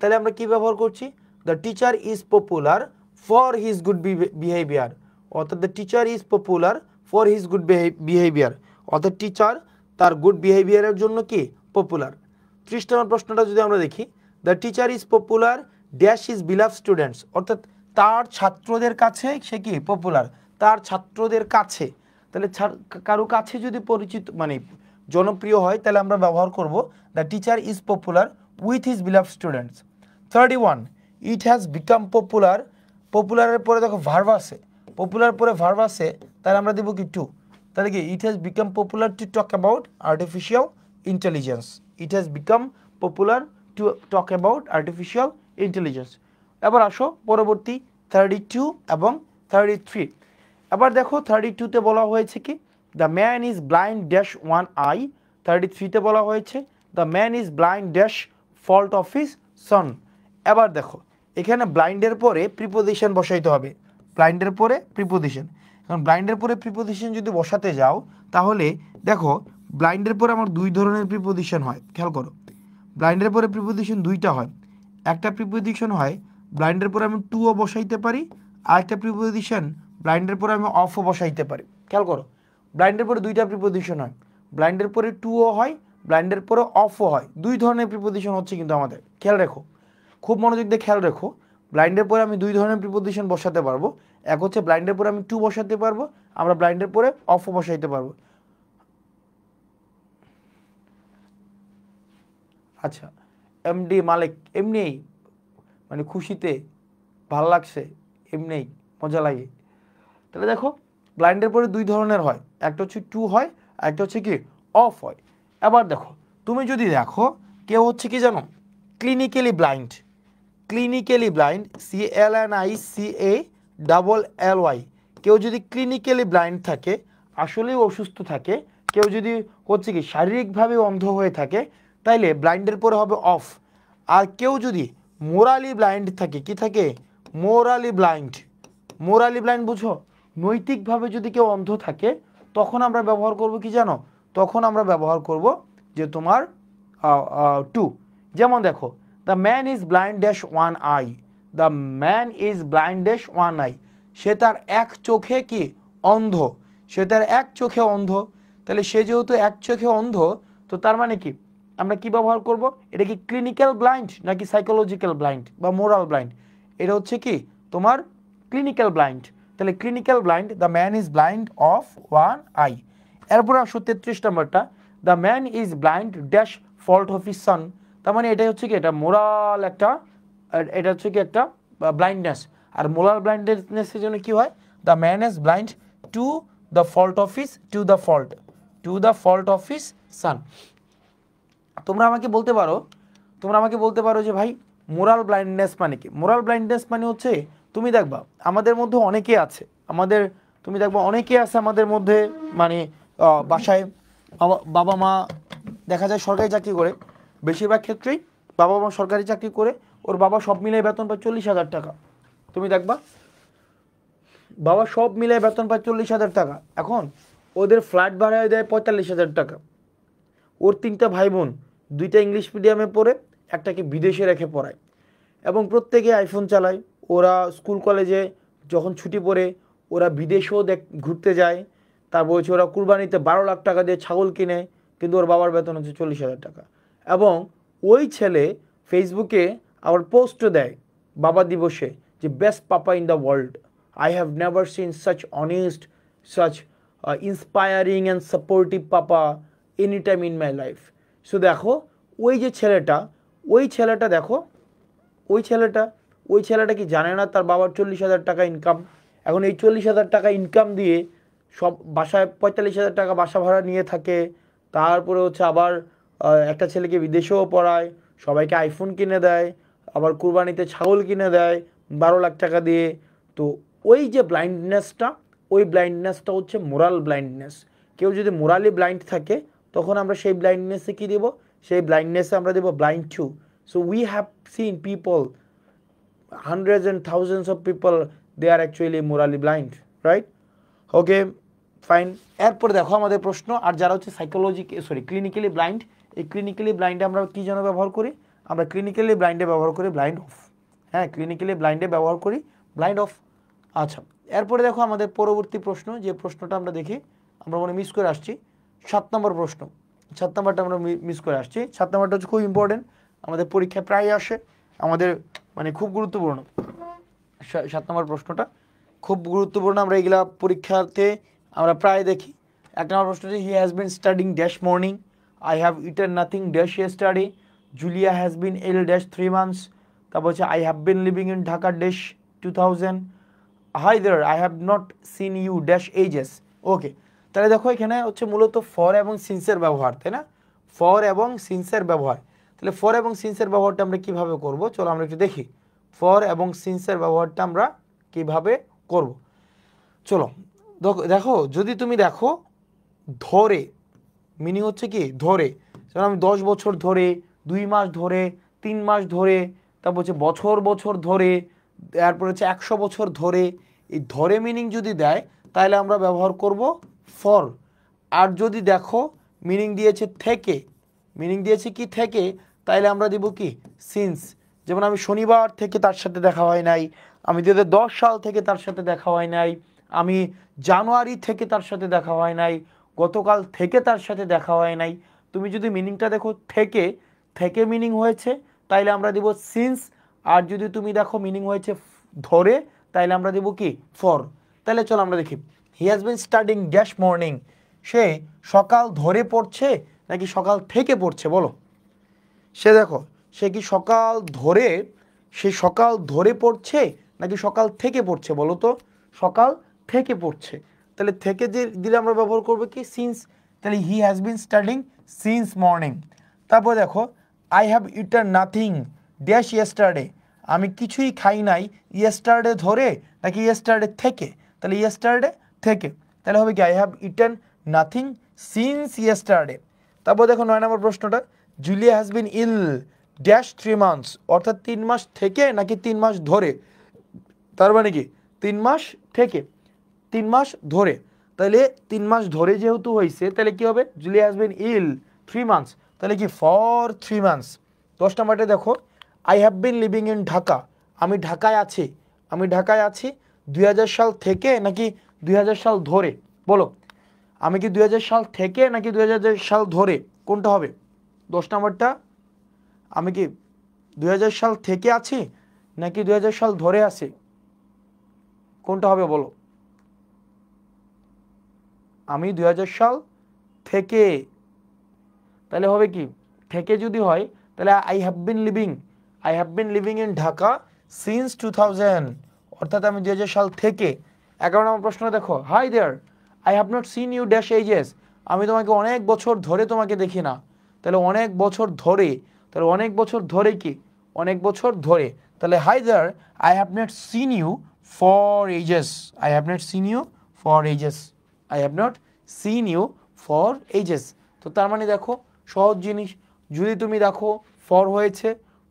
তাহলে আমরা কি ব্যবহার করছি, the teacher is popular for his good behaviour. অর্থাৎ the teacher is popular for his good behaviour, অর্থাৎ টিচার তার গুড বিহেভিয়ারের জন্য কি পপুলার। 30 নম্বর প্রশ্নটা যদি আমরা দেখি, the teacher is popular dash is beloved students. অর্থাৎ তার ছাত্রদের কাছে সে কি পপুলার, তার ছাত্রদের কাছে। তাহলে কারো কাছে যদি পরিচিত মানে জনপ্রিয় হয়, তাহলে আমরা ব্যবহার করব the teacher is popular with his beloved students. 31, it has become popular. পপুলারের পরে দেখো ভার্ব আছে, পপুলার পরে ভার্ব আছে, তাহলে আমরা দেবো কি টু। তাহলে কি ইট has become popular to talk about artificial intelligence. It has become popular to talk about artificial intelligence. এবার আসো পরবর্তী 32 এবং 33। এবার দেখো 32-তে বলা হয়েছে কি, the man is blind dash one eye. 33-তে বলা হয়েছে the man is blind dash fault of his son. এবার দেখো এখানে ব্লাইন্ডের পরে প্রিপোজিশন বসাইতে হবে, ব্লাইন্ডের পরে প্রিপোজিশন। এখন ব্লাইন্ডের পরে প্রিপোজিশন যদি বসাতে যাও, তাহলে দেখো ব্লাইন্ডের পরে আমার 2 ধরনের প্রিপোজিশন হয়, খেয়াল করো। ব্লাইন্ডের পরে প্রিপোজিশন 2টা হয়, একটা প্রিপোজিশন হয় ব্লাইন্ডের পরে আমি টুও বসাইতে পারি, আর একটা প্রিপোজিশন ব্লাইন্ডের পরে আমি অফও বসাইতে পারি। খেয়াল করো ব্লাইন্ডের পরে দুইটা প্রিপোজিশন হয়, ব্লাইন্ডের পরে টুও হয়, ব্লাইন্ডের পরে অফও হয়, দুই ধরনের প্রিপোজিশন হচ্ছে কিন্তু আমাদের। খেয়াল রেখো, খুব মনোযোগ দিয়ে খেয়াল রেখো, ব্লাইন্ডের পরে আমি দুই ধরনের প্রিপোজিশন বসাতে পারবো। এক হচ্ছে ব্লাইন্ডের পরে আমি টু বসাতে পারবো, আমরা ব্লাইন্ডের পরে অফও বসাইতে পারবো। আচ্ছা, এমডি মালিক এমনিই মানে খুশিতে ভাল লাগছে, এমনিই মজা লাগে। তাহলে দেখো ব্লাইন্ডের পরে দুই ধরনের হয়, একটা হচ্ছে টু হয়, আর একটা হচ্ছে কি অফ হয়। এবার দেখো তুমি যদি দেখো কেউ হচ্ছে কি জানো clinically blind, clinically blind CLNICALLY, কেউ যদি ক্লিনিক্যালি ব্লাইন্ড থাকে, আসলেই অসুস্থ থাকে, কেউ যদি হচ্ছে কি শারীরিকভাবে অন্ধ হয়ে থাকে, তাইলে ব্লাইন্ডের পরে হবে অফ। আর কেউ যদি মোরালি ব্লাইন্ড থাকে, কি থাকে মোরালি ব্লাইন্ড, মোরালি ব্লাইন্ড বুঝো, নৈতিকভাবে যদি কেউ অন্ধ থাকে, তখন আমরা ব্যবহার করব কি জানো, তখন আমরা ব্যবহার করব যে তোমার টু। যেমন দেখো the man is blind dash one eye, the man is blind dash one eye, সে তার এক চোখে কি অন্ধ, সে তার এক চোখে অন্ধ। তাহলে সে যেহেতু এক চোখে অন্ধ, তো তার মানে কি আমরা কি ব্যবহার করব, এটা কি ক্লিনিক্যাল ব্লাইন্ড নাকি সাইকোলজিক্যাল ব্লাইন্ড বা মোরাল ব্লাইন্ড, এটা হচ্ছে কি তোমার ক্লিনিক্যাল ব্লাইন্ড। তাহলে clinical blind, the man is blind of one I. এরপর আসো 33 নম্বরটা, the man is blind dash fault of his সন, তার মানে এটাই হচ্ছে কি এটা মোরাল একটা, এটা হচ্ছে কি একটা ব্লাইন্ডনেস। আর মোরাল ব্লাইন্ডনেসের জন্য কি হয়, the man is blind to the fault of his, to the fault of his সন। তোমরা আমাকে বলতে পারো যে ভাই মোরাল ব্লাইন্ডনেস মানে কি? মোরাল ব্লাইন্ডনেস মানে হচ্ছে তুমি দেখবা আমাদের মধ্যে অনেকে আছে, আমাদের মধ্যে মানে বাসায় বাবা মা দেখা যায় সরকারি চাকরি করে, বেশিরভাগ ক্ষেত্রেই বাবা মা সরকারি চাকরি করে, ওর বাবা সব মিলিয়ে বেতন পায় 40,000 টাকা। তুমি দেখবা বাবা সব মিলিয়ে বেতন পায় 40,000 টাকা। এখন ওদের ফ্ল্যাট ভাড়ায় দেয় 45,000 টাকা। ওর 3টা ভাই বোন, 2টা ইংলিশ মিডিয়ামে পড়ে, একটাকে বিদেশে রেখে পড়ায়, এবং প্রত্যেকে আইফোন চালায়। ওরা স্কুল কলেজে যখন ছুটি পড়ে ওরা বিদেশেও ঘুরতে যায়। তারপর হচ্ছে ওরা কুরবানিতে 12 লাখ টাকা দিয়ে ছাগল কিনে, কিন্তু ওর বাবার বেতন হচ্ছে 40,000 টাকা। এবং ওই ছেলে ফেসবুকে আবার পোস্টও দেয় বাবা দিবসে যে best papa in the world, I have never seen such honest, such inspiring and supportive papa any time in my life. So দেখো ওই যে ছেলেটা, ওই ছেলেটা কি জানে না তার বাবার 40,000 টাকা ইনকাম? এখন এই 40,000 টাকা ইনকাম দিয়ে সব বাসায় 45,000 টাকা বাসা ভাড়া নিয়ে থাকে, তারপরে হচ্ছে আবার একটা ছেলেকে বিদেশেও পড়ায়, সবাইকে আইফোন কিনে দেয়, আবার কুরবানিতে ছাগল কিনে দেয় 12 লাখ টাকা দিয়ে। তো ওই যে ব্লাইন্ডনেসটা, ওই ব্লাইন্ডনেসটা হচ্ছে মোরাল ব্লাইন্ডনেস। কেউ যদি মোরালি ব্লাইন্ড থাকে, তখন আমরা সেই ব্লাইন্ডনেসে কী দেব, সেই ব্লাইন্ডনেসে আমরা দেবো blind to. So we have seen people, hundreds and thousands of people, they are actually morally blind, right? Okay, fine. এরপর দেখো আমাদের প্রশ্ন, আর যারা হচ্ছে ক্লিনিক্যালি ব্লাইন্ড, এই ক্লিনিক্যালি ব্লাইন্ডে আমরা কী যেন ব্যবহার করি, আমরা ক্লিনিক্যালি ব্লাইন্ডে ব্যবহার করি ব্লাইন্ড অফ। হ্যাঁ, ক্লিনিক্যালি ব্লাইন্ডে ব্যবহার করি ব্লাইন্ড অফ। আচ্ছা, এরপরে দেখো আমাদের পরবর্তী প্রশ্ন, যে প্রশ্নটা আমরা দেখি, আমরা মনে মিস করে আসছি 7 নম্বর প্রশ্ন। 7 নম্বরটা আমরা মিস করে আসছি। 7 নম্বরটা হচ্ছে খুব ইম্পর্টেন্ট, আমাদের পরীক্ষায় প্রায় আসে, আমাদের মানে খুব গুরুত্বপূর্ণ। 7 নম্বর প্রশ্নটা খুব গুরুত্বপূর্ণ, আমরা এগুলা পরীক্ষাতে আমরা প্রায় দেখি। 1 নম্বর প্রশ্ন হচ্ছে he has been studying dash morning, I have eaten nothing dash yesterday, Julia has been ill dash 3 months, তারপর হচ্ছে I have been living in Dhaka dash 2000, hi there I have not seen you dash ages. Okay, তাহলে দেখো এখানে হচ্ছে মূলত for এবং সিন্সের ব্যবহার, তাই না? ফর এবং সিন্সের ব্যবহার। তাহলে ফর এবং সিন্সের ব্যবহারটা আমরা কীভাবে করব, চলো আমরা একটু দেখি ফর এবং সিন্সের ব্যবহারটা আমরা কীভাবে করব। চলো দেখো, যদি তুমি দেখো ধরে, মিনিং হচ্ছে কি ধরে, যেমন আমি 10 বছর ধরে, 2 মাস ধরে, 3 মাস ধরে, তারপর হচ্ছে বছর ধরে, তারপর হচ্ছে 100 বছর ধরে। এই ধরে মিনিং যদি দেয় তাহলে আমরা ব্যবহার করব ফর। আর যদি দেখো মিনিং দিয়েছে থেকে, মিনিং দিয়েছে কি থেকে, তাইলে আমরা দিব কি সিন্স। যেমন আমি শনিবার থেকে তার সাথে দেখা হয় নাই, আমি 2010 সাল থেকে তার সাথে দেখা হয় নাই, আমি জানুয়ারি থেকে তার সাথে দেখা হয় নাই, গতকাল থেকে তার সাথে দেখা হয় নাই। তুমি যদি মিনিংটা দেখো থেকে, থেকে মিনিং হয়েছে তাইলে আমরা দিব সিন্স। আর যদি তুমি দেখো মিনিং হয়েছে ধরে, তাইলে আমরা দিব কি ফর। তাহলে চলো আমরা দেখি, he has been studying dash morning, সে সকাল ধরে পড়ছে নাকি সকাল থেকে পড়ছে বলো। সে দেখো, সে কি সকাল ধরে, সে সকাল ধরে পড়ছে নাকি সকাল থেকে পড়ছে বলো তো। সকাল থেকে পড়ছে, তাহলে থেকে যে দিলে আমরা ব্যবহার করবো কি সিন্স। তাহলে হি has been studying since morning. তারপর দেখো, I have eaten nothing dash yesterday, আমি কিছুই খাই নাই ইয়েস্টারডে ধরে নাকি ইয়েস্টারডে থেকে। তাহলে ইয়েস্টারডে থেকে, তাহলে হবে কি I have eaten nothing since yesterday. তারপর দেখো 9 নম্বর প্রশ্নটা, Julia has been ill dash 3 months, অর্থাৎ 3 মাস থেকে নাকি 3 মাস ধরে। তার মানে কি 3 মাস থেকে 3 মাস ধরে, তাহলে 3 মাস ধরে যেহেতু হয়েছে তাহলে কি হবে, Julia has been ill 3 months, তাহলে কি ফর 3 মান্থস। 10 নম্বরটা দেখো, I have been living in Dhaka, আমি ঢাকায় আছি, আমি ঢাকায় আছি 2000 সাল থেকে নাকি 2000 সাল ধরে বলো। আমি কি 2000 সাল থেকে নাকি 2000 সাল ধরে, কোনটা হবে? 10 নম্বরটা, আমি কি 2000 সাল থেকে আছি নাকি 2000 সাল ধরে আছি, কোনটা হবে বলো। আমি 2000 সাল থেকে, তাহলে হবে কি থেকে যদি হয় তাহলে I have been living in Dhaka since 2000, অর্থাৎ আমি 2000 সাল থেকে। 11 নম্বর প্রশ্ন দেখো, hi there I have not seen you dash ages, আমি তোমাকে অনেক বছর ধরে তোমাকে দেখি না। তাহলে অনেক বছর ধরে, তাহলে অনেক বছর ধরে কি অনেক বছর ধরে, তাহলে hi there I have not seen you for ages, I have not seen you for ages, I have not seen you for ages. তো তার মানে দেখো সহজ জিনিস, যদি তুমি দেখো ফর হয়েছে,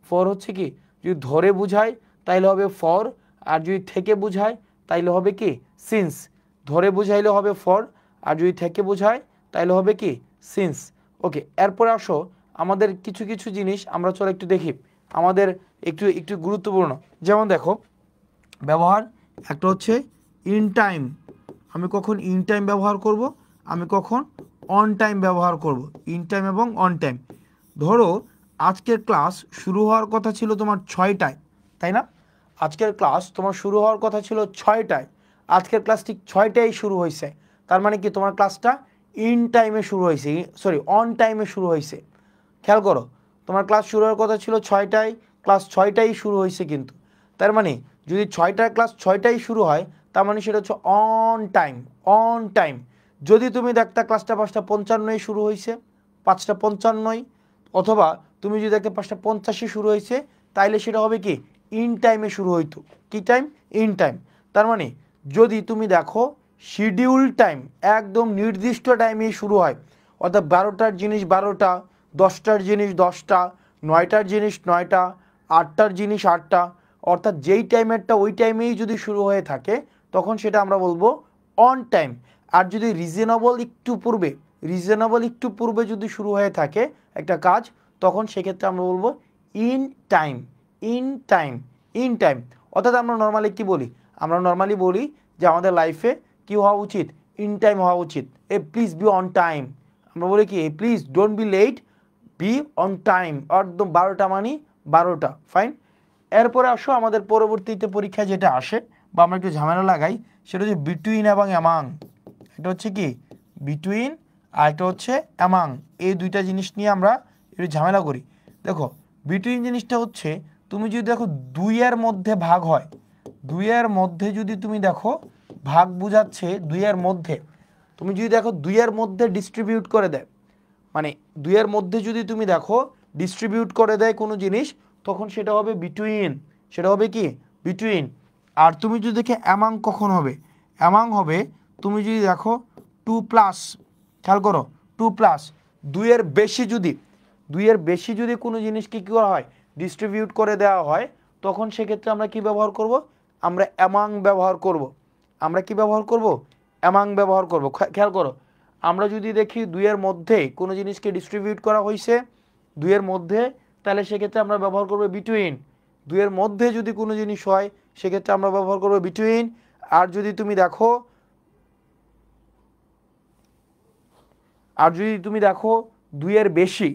ফর হচ্ছে কি যদি ধরে বুঝায় তাইলে হবে ফর, আর যদি থেকে বুঝায় তাইলে হবে কি সিন্স। ধরে বুঝাইলে হবে ফর, আর যদি থেকে বুঝায় তাইলে হবে কি সিন্স। ওকে, এরপরে আসো আমাদের কিছু কিছু জিনিস আমরা চলো একটু দেখি, আমাদের একটু একটু গুরুত্বপূর্ণ। যেমন দেখো ব্যবহার, একটা হচ্ছে ইন টাইম, আমি কখন ইন টাইম ব্যবহার করব, আমি কখন অন টাইম ব্যবহার করব, ইন টাইম এবং অন টাইম। ধরো আজকের ক্লাস শুরু হওয়ার কথা ছিল তোমার 6টায়, তাই না? আজকের ক্লাস তোমার শুরু হওয়ার কথা ছিল 6টায়, আজকের ক্লাস ঠিক 6টায় শুরু হয়েছে, তার মানে কি তোমার ক্লাসটা ইন টাইমে শুরু হয়েছে, সরি অন টাইমে শুরু হয়েছে। খেয়াল করো, তোমার ক্লাস শুরু হওয়ার কথা ছিল 6টায়, ক্লাস 6টায় শুরু হয়েছে কিন্তু, তার মানে যদি 6টার ক্লাস 6টায় শুরু হয় তার মানে সেটা হচ্ছে অন টাইম, অন টাইম। যদি তুমি দেখতে ক্লাসটা 5:55 শুরু হয়েছে, 5:55, অথবা তুমি যদি দেখতে 5:50 শুরু হয়েছে, তাইলে সেটা হবে কি ইন টাইমে শুরু হইতো। কি টাইম? In time. তার মানে যদি তুমি দেখো শিডিউল টাইম, একদম নির্দিষ্ট টাইমেই শুরু হয়, অর্থাৎ 12টার জিনিস 12টা, 10টার জিনিস 10টা, 9টার জিনিস 9টা, 8টার জিনিস 8টা, অর্থাৎ যেই টাইমেরটা ওই টাইমেই যদি শুরু হয়ে থাকে তখন সেটা আমরা বলবো অন টাইম। আর যদি রিজনেবল একটু পূর্বে যদি শুরু হয়ে থাকে একটা কাজ, তখন সেক্ষেত্রে আমরা বলবো in time, in time, in time. অর্থাৎ আমরা নর্মালি কি বলি, আমরা নর্মালি বলি যে আমাদের লাইফে কি হওয়া উচিত, ইন টাইম হওয়া উচিত। এ প্লিজ বি অন টাইম, আমরা বলি কি please don't be late, be on time, একদম 12টা মানে 12টা, ফাইন। এরপরে আসো আমাদের পরবর্তীতে পরীক্ষায় যেটা আসে বা আমরা একটু ঝামেলা লাগাই, সেটা হচ্ছে বিটুইন এবং অ্যামাং। এটা হচ্ছে কি বিটুইন, আর একটা হচ্ছে অ্যামাং, এই দুইটা জিনিস নিয়ে আমরা একটু ঝামেলা করি। দেখো বিটুইন জিনিসটা হচ্ছে তুমি যদি দেখো 2-এর মধ্যে ভাগ হয়, 2-এর মধ্যে যদি তুমি দেখো ভাগ বুঝাচ্ছে 2-এর মধ্যে, তুমি যদি দেখো 2-এর মধ্যে ডিস্ট্রিবিউট করে দেয়, মানে 2-এর মধ্যে যদি তুমি দেখো ডিস্ট্রিবিউট করে দেয় কোনো জিনিস, তখন সেটা হবে বিটুইন, সেটা হবে কি বিটুইন। আর তুমি যদি দেখে অ্যামাং কখন হবে, অ্যামাং হবে তুমি যদি দেখো 2+, খেয়াল করো 2+, 2-এর বেশি যদি কোনো জিনিসকে কী করা হয় ডিস্ট্রিবিউট করে দেওয়া হয়, তখন সেক্ষেত্রে আমরা কি ব্যবহার করব, আমরা অ্যামাং ব্যবহার করব। আমরা কি ব্যবহার করব, অ্যামাং ব্যবহার করব। খেয়াল করো, আমরা যদি দেখি 2-এর মধ্যে কোনো জিনিসকে ডিস্ট্রিবিউট করা হয়েছে 2-এর মধ্যে, তাহলে সেক্ষেত্রে আমরা ব্যবহার করব বিটুইন। 2-এর মধ্যে যদি কোনো জিনিস হয় সেক্ষেত্রে আমরা ব্যবহার করব বিটুইন। আর যদি তুমি দেখো 2 এর বেশি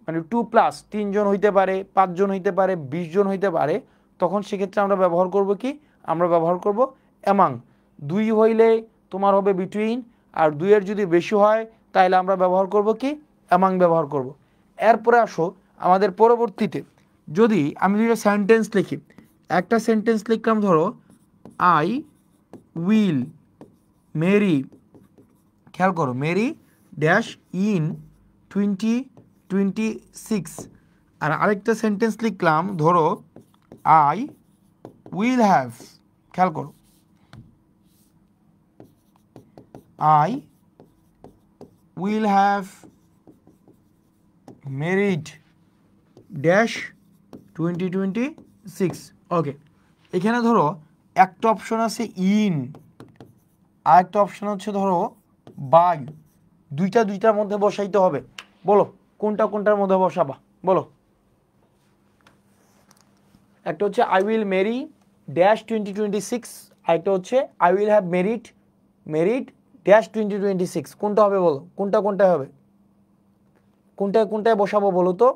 মানে 2+ 3 জন হইতে পারে, 5 জন হইতে পারে, 20 জন হইতে পারে, তখন সেক্ষেত্রে আমরা ব্যবহার করব কি, আমরা ব্যবহার করব অ্যামাং। 2 হইলে তোমার হবে বিটুইন, আর 2 এর যদি বেশি হয় তাহলে আমরা ব্যবহার করব কি, অ্যামাং ব্যবহার করব। এরপরে আসো আমাদের পরবর্তীতে যদি আমি দুটো সেন্টেন্স লিখি, একটা সেন্টেন্স লিখলাম ধরো আই উইল মেরি, খেয়াল করো, মেরি ড্যাশ ইন 2026। আর আরেকটা সেন্টেন্স লিখলাম ধরো আই উইল হ্যাভ, খেয়াল করো, I will have married dash 2026। ওকে, এখানে ধরো একটা অপশন আছে ইন, আর একটা অপশন হচ্ছে ধরো বাই, দুইটার মধ্যে বসাইতে হবে। বলো কোনটার মধ্যে বসাবা, বলো। একটা হচ্ছে আই উইল মেরি ড্যাশ 2026, আরেকটা হচ্ছে I will have married dash 2026। কোনটা হবে বলো, কোনটায় হবে, কোনটায় বসাবো বলো তো।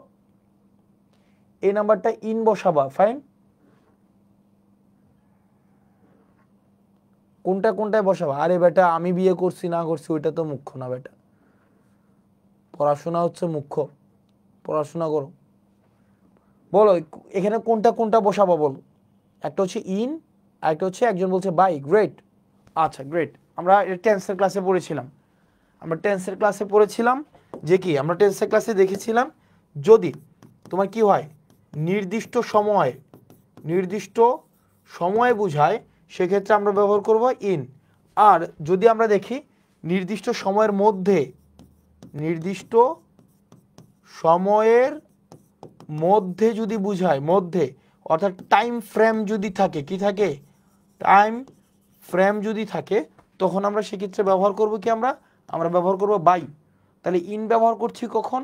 এই নাম্বারটা ইন বসাবা, ফাইন। কোনটায় বসাবা? আরে বেটা, আমি বিয়ে করছি না করছি ওইটা তো মুখ্য না বেটা, পড়াশোনা হচ্ছে মুখ্য, পড়াশোনা করো। বলো এখানে কোনটা বসাবো বলো। একটা হচ্ছে ইন, আর একটা হচ্ছে একজন বলছে বাই। গ্রেট, আচ্ছা গ্রেট। আমরা টেন্সের ক্লাসে পড়েছিলাম যে কি, আমরা টেন্সের ক্লাসে দেখেছিলাম যদি তোমার কি হয় নির্দিষ্ট সময় বোঝায় সেক্ষেত্রে আমরা ব্যবহার করব ইন। আর যদি আমরা দেখি নির্দিষ্ট সময়ের মধ্যে যদি বুঝায়, মধ্যে অর্থাৎ টাইম ফ্রেম যদি থাকে, কি থাকে, টাইম ফ্রেম যদি থাকে, তখন আমরা সেক্ষেত্রে ব্যবহার করব কি, আমরা ব্যবহার করব বাই। তাহলে ইন ব্যবহার করছি কখন,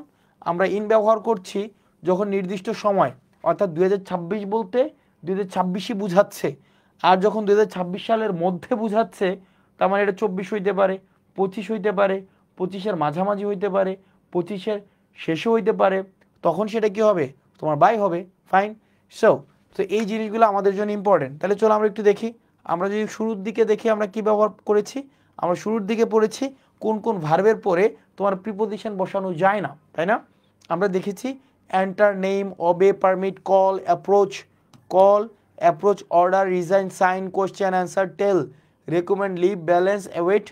আমরা ইন ব্যবহার করছি যখন নির্দিষ্ট সময়, অর্থাৎ 2026 বলতে 2026ই বুঝাচ্ছে। আর যখন 2026 সালের মধ্যে বুঝাচ্ছে, তার মানে এটা 24 হইতে পারে, 25 হইতে পারে, 25-এর মাঝামাঝি হইতে পারে, 25-এর শেষও হইতে পারে, তখন সেটা কি হবে, তোমার বাই হবে। ফাইন। তো এই জিনিসগুলো আমাদের জন্য ইম্পর্টেন্ট। তাহলে চলো আমরা একটু দেখি, আমরা যদি শুরুর দিকে দেখি আমরা কি ব্যবহার করেছি। আমরা শুরুর দিকে পড়েছি কোন ভার্বের পরে তোমার প্রিপোজিশন বসানো যায় না, তাই না। আমরা দেখেছি enter, name, obey, permit, call, approach, order, resign, sign, question, answer, tell, recommend, leave, balance, await,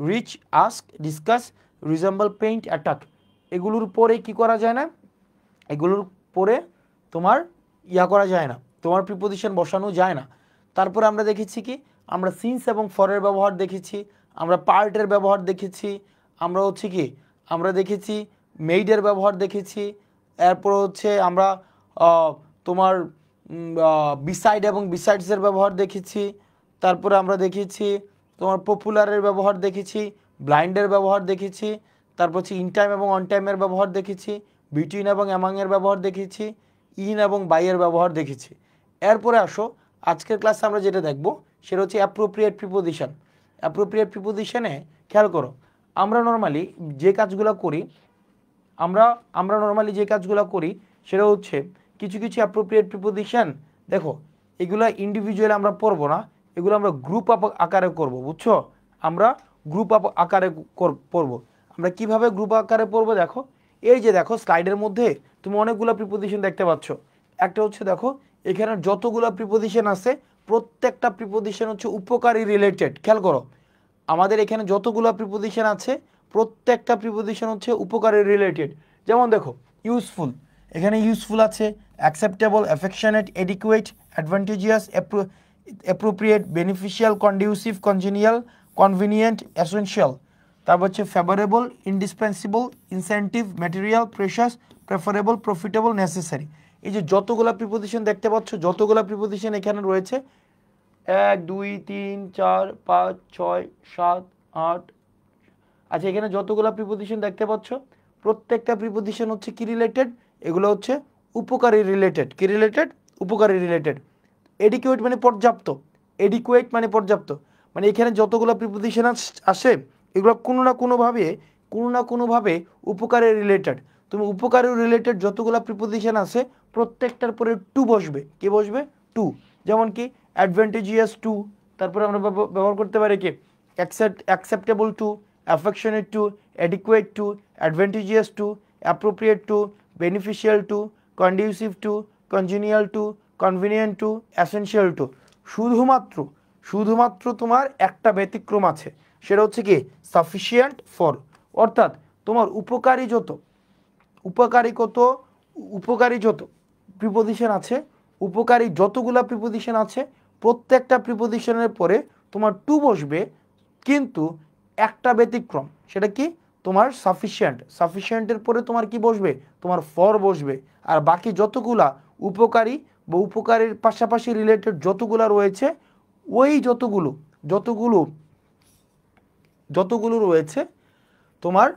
reach, ask, discuss, resemble, paint, attack. এগুলোর পরে কি করা যায় না, এগুলোর পরে তোমার করা যায় না, তোমার প্রিপোজিশন বসানো যায় না। তারপরে আমরা দেখেছি কি, আমরা সিন্স এবং ফরের ব্যবহার দেখেছি, আমরা পার্টের ব্যবহার দেখেছি, আমরা হচ্ছে কি, আমরা দেখেছি মেইডের ব্যবহার দেখেছি, এরপর হচ্ছে আমরা তোমার বিসাইড এবং বিসাইডসের ব্যবহার দেখেছি, তারপরে আমরা দেখেছি তোমার পপুলারের ব্যবহার দেখেছি, ব্লাইন্ডের ব্যবহার দেখেছি, তারপর হচ্ছে ইন টাইম এবং অন টাইমের ব্যবহার দেখেছি, বিটুইন এবং অ্যামাংয়ের ব্যবহার দেখেছি, ইন এবং বাইয়ের ব্যবহার দেখেছি। এরপরে আসো আজকের ক্লাসে আমরা যেটা দেখব সেটা হচ্ছে অ্যাপ্রোপ্রিয়েট প্রিপোজিশন। অ্যাপ্রোপ্রিয়েট প্রিপোজিশনে খেয়াল করো, আমরা নর্মালি যে কাজগুলো করি সেটা হচ্ছে কিছু অ্যাপ্রোপ্রিয়েট প্রিপোজিশন, দেখো এগুলো ইন্ডিভিজুয়ালি আমরা পড়বো না, এগুলো আমরা গ্রুপ আকারে করব, বুঝছো। আমরা গ্রুপ আকারে পড়বো। আমরা কিভাবে গ্রুপ আকারে পড়বো, দেখো এই যে দেখো স্লাইডের মধ্যে তুমি অনেকগুলো প্রিপোজিশন দেখতে পাচ্ছ। একটা হচ্ছে দেখো এখানে যতগুলো প্রিপোজিশন আছে প্রত্যেকটা প্রিপোজিশন হচ্ছে উপকারী রিলেটেড। খেয়াল করো আমাদের এখানে যতগুলো প্রিপোজিশন আছে প্রত্যেকটা প্রিপোজিশন হচ্ছে উপকারী রিলেটেড। যেমন দেখো ইউজফুল, এখানে ইউজফুল আছে, acceptable, affectionate, adequate, advantageous, appropriate, beneficial, conducive, congenial, convenient, essential. তারপর হচ্ছে favourable, indispensable, incentive, material, precious, preferable, profitable, necessary. এই যে যতগুলো প্রিপোজিশন দেখতে পাচ্ছ, যতগুলো প্রিপোজিশন এখানে রয়েছে 1 2 3 4 5 6 7 8, আচ্ছা এখানে যতগুলো প্রিপোজিশন দেখতে পাচ্ছ প্রত্যেকটা প্রিপোজিশন হচ্ছে কি রিলেটেড, এগুলো হচ্ছে উপকারী রিলেটেড। কি রিলেটেড? উপকারী রিলেটেড। এডিকুয়েট মানে পর্যাপ্ত, মানে এখানে যতগুলো প্রিপোজিশন আসে এগুলো কোনো না কোনোভাবে উপকারের রিলেটেড। তুমি উপকারের রিলেটেড যতগুলো প্রিপোজিশন আছে প্রত্যেকটার পরে টু বসবে। কি বসবে? টু। যেমন কি অ্যাডভান্টেজিয়াস টু, তারপরে আমরা ব্যবহার করতে পারি কি acceptable to, affectionate to, adequate to, advantageous to, appropriate to, beneficial to, conducive to, congenial to, convenient to, essential to. শুধুমাত্র তোমার একটা ব্যতিক্রম আছে, সেটা হচ্ছে কি সাফিসিয়েন্ট ফর। অর্থাৎ তোমার উপকারী যত প্রিপোজিশন আছে, উপকারী যতগুলা প্রিপোজিশন আছে প্রত্যেকটা প্রিপোজিশনের পরে তোমার টু বসবে, কিন্তু একটা ব্যতিক্রম। সেটা কি? তোমার সাফিসিয়েন্টের পরে তোমার কি বসবে? তোমার ফর বসবে। আর বাকি যতগুলা উপকারী বা উপকারীর পাশাপাশি রিলেটেড যতগুলা রয়েছে, ওই যতগুলো রয়েছে তোমার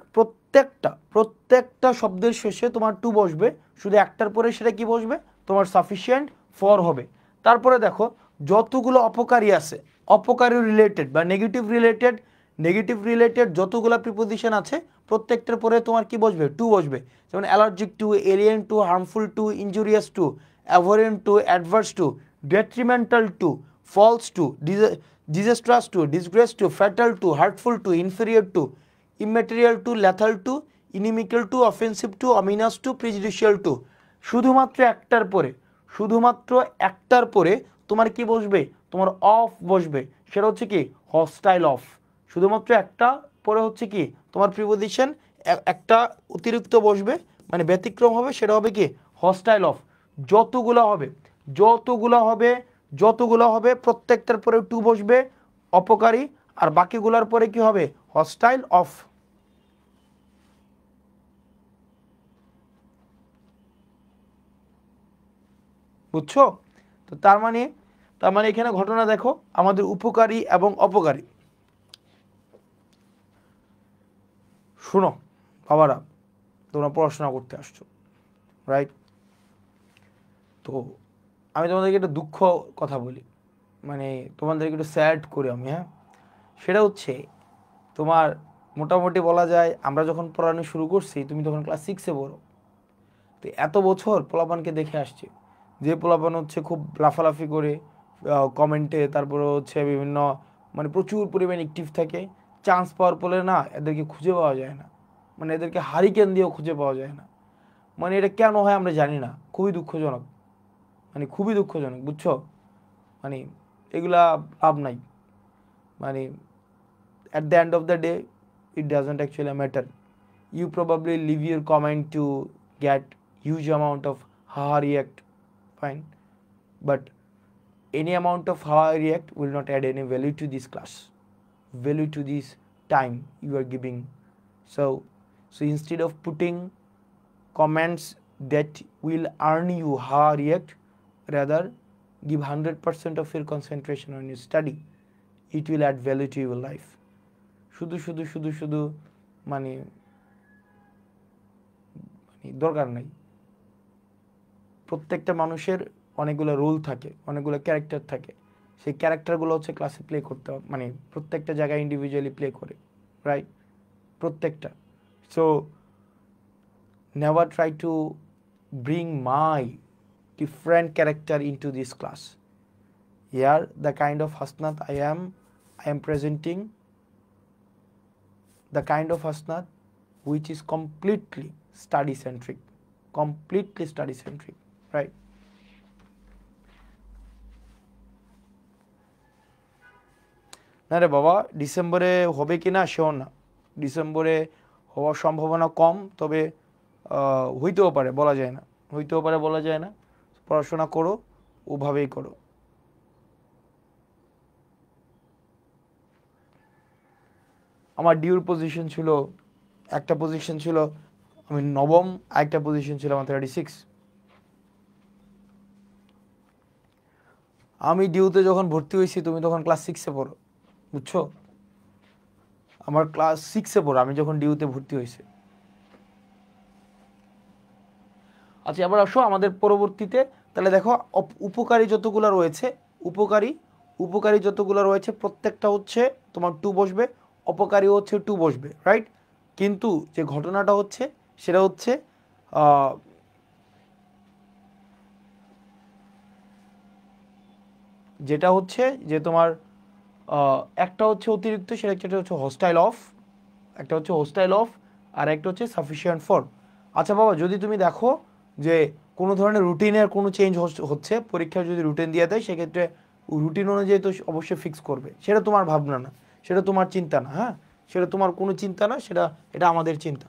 প্রত্যেকটা শব্দের শেষে তোমার টু বসবে, শুধু একটার পরে সেটা কি বসবে? তোমার সাফিসিয়েন্ট ফর হবে। তারপরে দেখো যতগুলো অপকারী আছে, অপকারী রিলেটেড বা নেগেটিভ রিলেটেড যতগুলো প্রিপোজিশন আছে প্রত্যেকটার পরে তোমার কি বসবে? টু বসবে। যেমন allergic to, alien to, harmful to, injurious to, abhorrent to, adverse to, detrimental to, false to, disastrous to, disgrace to, fatal to, hurtful to, inferior to, immaterial to, lethal to, inimical to, offensive to, ominous to, prejudicial to। শুধুমাত্র একটার পরে তোমার কি বসবে? তোমার of বসবে। সেটা হচ্ছে কি হস্টাইল অফ। শুধুমাত্র একটা পরে হচ্ছে কি তোমার প্রিপোজিশন একটা অতিরিক্ত বসবে, মানে ব্যতিক্রম হবে, সেটা হবে কি হস্টাইল অফ। যতগুলো হবে প্রত্যেকটার পরে টু বসবে, অপকারী, আর বাকিগুলোর পরে কি হবে? Hostile of. বুঝছো? তো তার মানে এখানে ঘটনা দেখো আমাদের উপকারী এবং অপকারী। শোনো বাবারা, তোমরা পড়াশোনা করতে আসছো, রাইট? তো আমি তোমাদেরকে একটা দুঃখ কথা বলি, মানে তোমাদেরকে একটু স্যাড করি আমি, হ্যাঁ। সেটা হচ্ছে তোমার মোটামুটি বলা যায় আমরা যখন পড়ানো শুরু করছি তুমি তখন ক্লাস 6-এ পড়ো। তো এত বছর পোলাপানকে দেখে আসছি, যে পোলাপান হচ্ছে খুব লাফালাফি করে কমেন্টে, তারপরে হচ্ছে বিভিন্ন মানে প্রচুর পরিমাণে অ্যাক্টিভ থাকে, চান্স পাওয়ার পরে না এদেরকে খুঁজে পাওয়া যায় না, মানে এদেরকে হারিকেন দিয়েও খুঁজে পাওয়া যায় না। মানে এটা কেন হয় আমরা জানি না, খুবই দুঃখজনক, মানে খুবই দুঃখজনক, বুঝছো? মানে এগুলা লাভ নাই, মানে at the end of the day it doesn't actually matter. You probably leave your comment to get huge amount of ha react, fine, but any amount of ha react will not add any value to this class, value to this time you are giving. So instead of putting comments that will earn you ha react, rather give 100% of your concentration on your study. It will add value to your life. শুধু মানে দরকার নাই। প্রত্যেকটা মানুষের অনেকগুলো role থাকে, অনেকগুলো character থাকে, সেই ক্যারেক্টারগুলো হচ্ছে ক্লাসে প্লে করতে হবে, মানে প্রত্যেকটা জায়গায় ইন্ডিভিজুয়ালি প্লে করে, রাইট? প্রত্যেকটা। So never try to bring my different character into this class. Here the kind of Hasnat I am presenting the kind of Hasnat which is completely study centric, right? না রে বাবা, ডিসেম্বরে হবে কি না sure না, ডিসেম্বরে হওয়ার সম্ভাবনা কম, তবে হইতেও পারে, বলা যায় না। পড়াশোনা করো, ওভাবেই করো। আমার ডিউর পজিশন ছিল, একটা পজিশন ছিল আমি নবম, আরেকটা পজিশন ছিল আমার 36। আমি ডিউতে যখন ভর্তি হয়েছি তুমি তখন ক্লাস 6-এ পড়ো, বুঝছো? আমার ক্লাস 6-এ পড়ো আমি যখন ডিউতে ভর্তি হয়েছি। আচ্ছা, এবার আসো আমাদের পরবর্তীতে, তাহলে দেখো উপকারী যতগুলো রয়েছে, উপকারী যতগুলো রয়েছে প্রত্যেকটা হচ্ছে তোমার 2 বসবে, অপকারীও হচ্ছে 2 বসবে, রাইট? কিন্তু যে ঘটনাটা হচ্ছে সেটা হচ্ছে যেটা হচ্ছে যে তোমার একটা হচ্ছে অতিরিক্ত, সেটা হচ্ছে হোস্টাইল অফ, একটা হচ্ছে হোস্টাইল অফ, আর একটা হচ্ছে সাফিসিয়েন্ট ফর। আচ্ছা বাবা, যদি তুমি দেখো যে কোনো ধরনের রুটিনের কোনো চেঞ্জ হচ্ছে, পরীক্ষায় যদি রুটিন দিয়ে দেয় সেক্ষেত্রে রুটিন অনুযায়ী তো অবশ্যই ফিক্স করবে, সেটা তোমার ভাবনা না, সেটা তোমার চিন্তা না, হ্যাঁ, সেটা তোমার কোনো চিন্তা না, এটা আমাদের চিন্তা।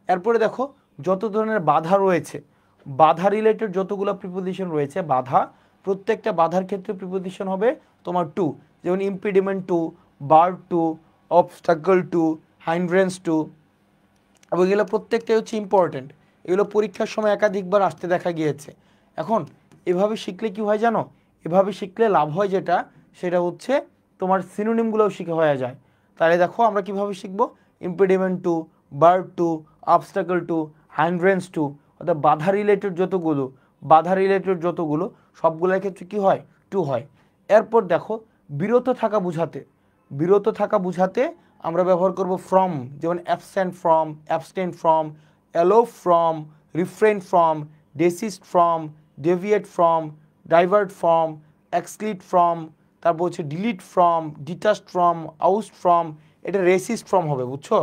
এরপরে দেখো যত ধরনের বাধা রয়েছে, বাধা রিলেটেড যতগুলো প্রিপোজিশন রয়েছে, বাধা, প্রত্যেকটা বাধার ক্ষেত্রে প্রিপোজিশন হবে তোমার টু, যেমন ইম্পিডিমেন্ট টু, বার টু, অবস্টাকল টু, হাইন্ড্রেন্স টু, এবং এগুলো প্রত্যেকটাই হচ্ছে ইম্পর্টেন্ট। এগুলো পরীক্ষার সময় একাধিকবার আসতে দেখা গিয়েছে। এখন এভাবে শিখলে কি হয় জানো, এভাবে শিখলে লাভ হয় যেটা, সেটা হচ্ছে তোমার সিনোনিমগুলোও শিখে হয়ে যায়। তাহলে দেখো আমরা কিভাবে শিখব, ইম্পিডিমেন্ট টু, বার টু, অবস্টাকল টু, হাইন্ড্রেন্স টু, অর্থাৎ বাধা রিলেটেড যতগুলো সবগুলোর ক্ষেত্রে কি হয়, টু হয়। এরপর দেখো বিরত থাকা বুঝাতে আমরা ব্যবহার করব ফ্রম, যেমন abstain from, allow from, refrain from, desist from, deviate from, divert from, exclude from, তারপর হচ্ছে delete from, detached from, oust from. এটা রেসিস্ট ফ্রম হবে, বুঝছো?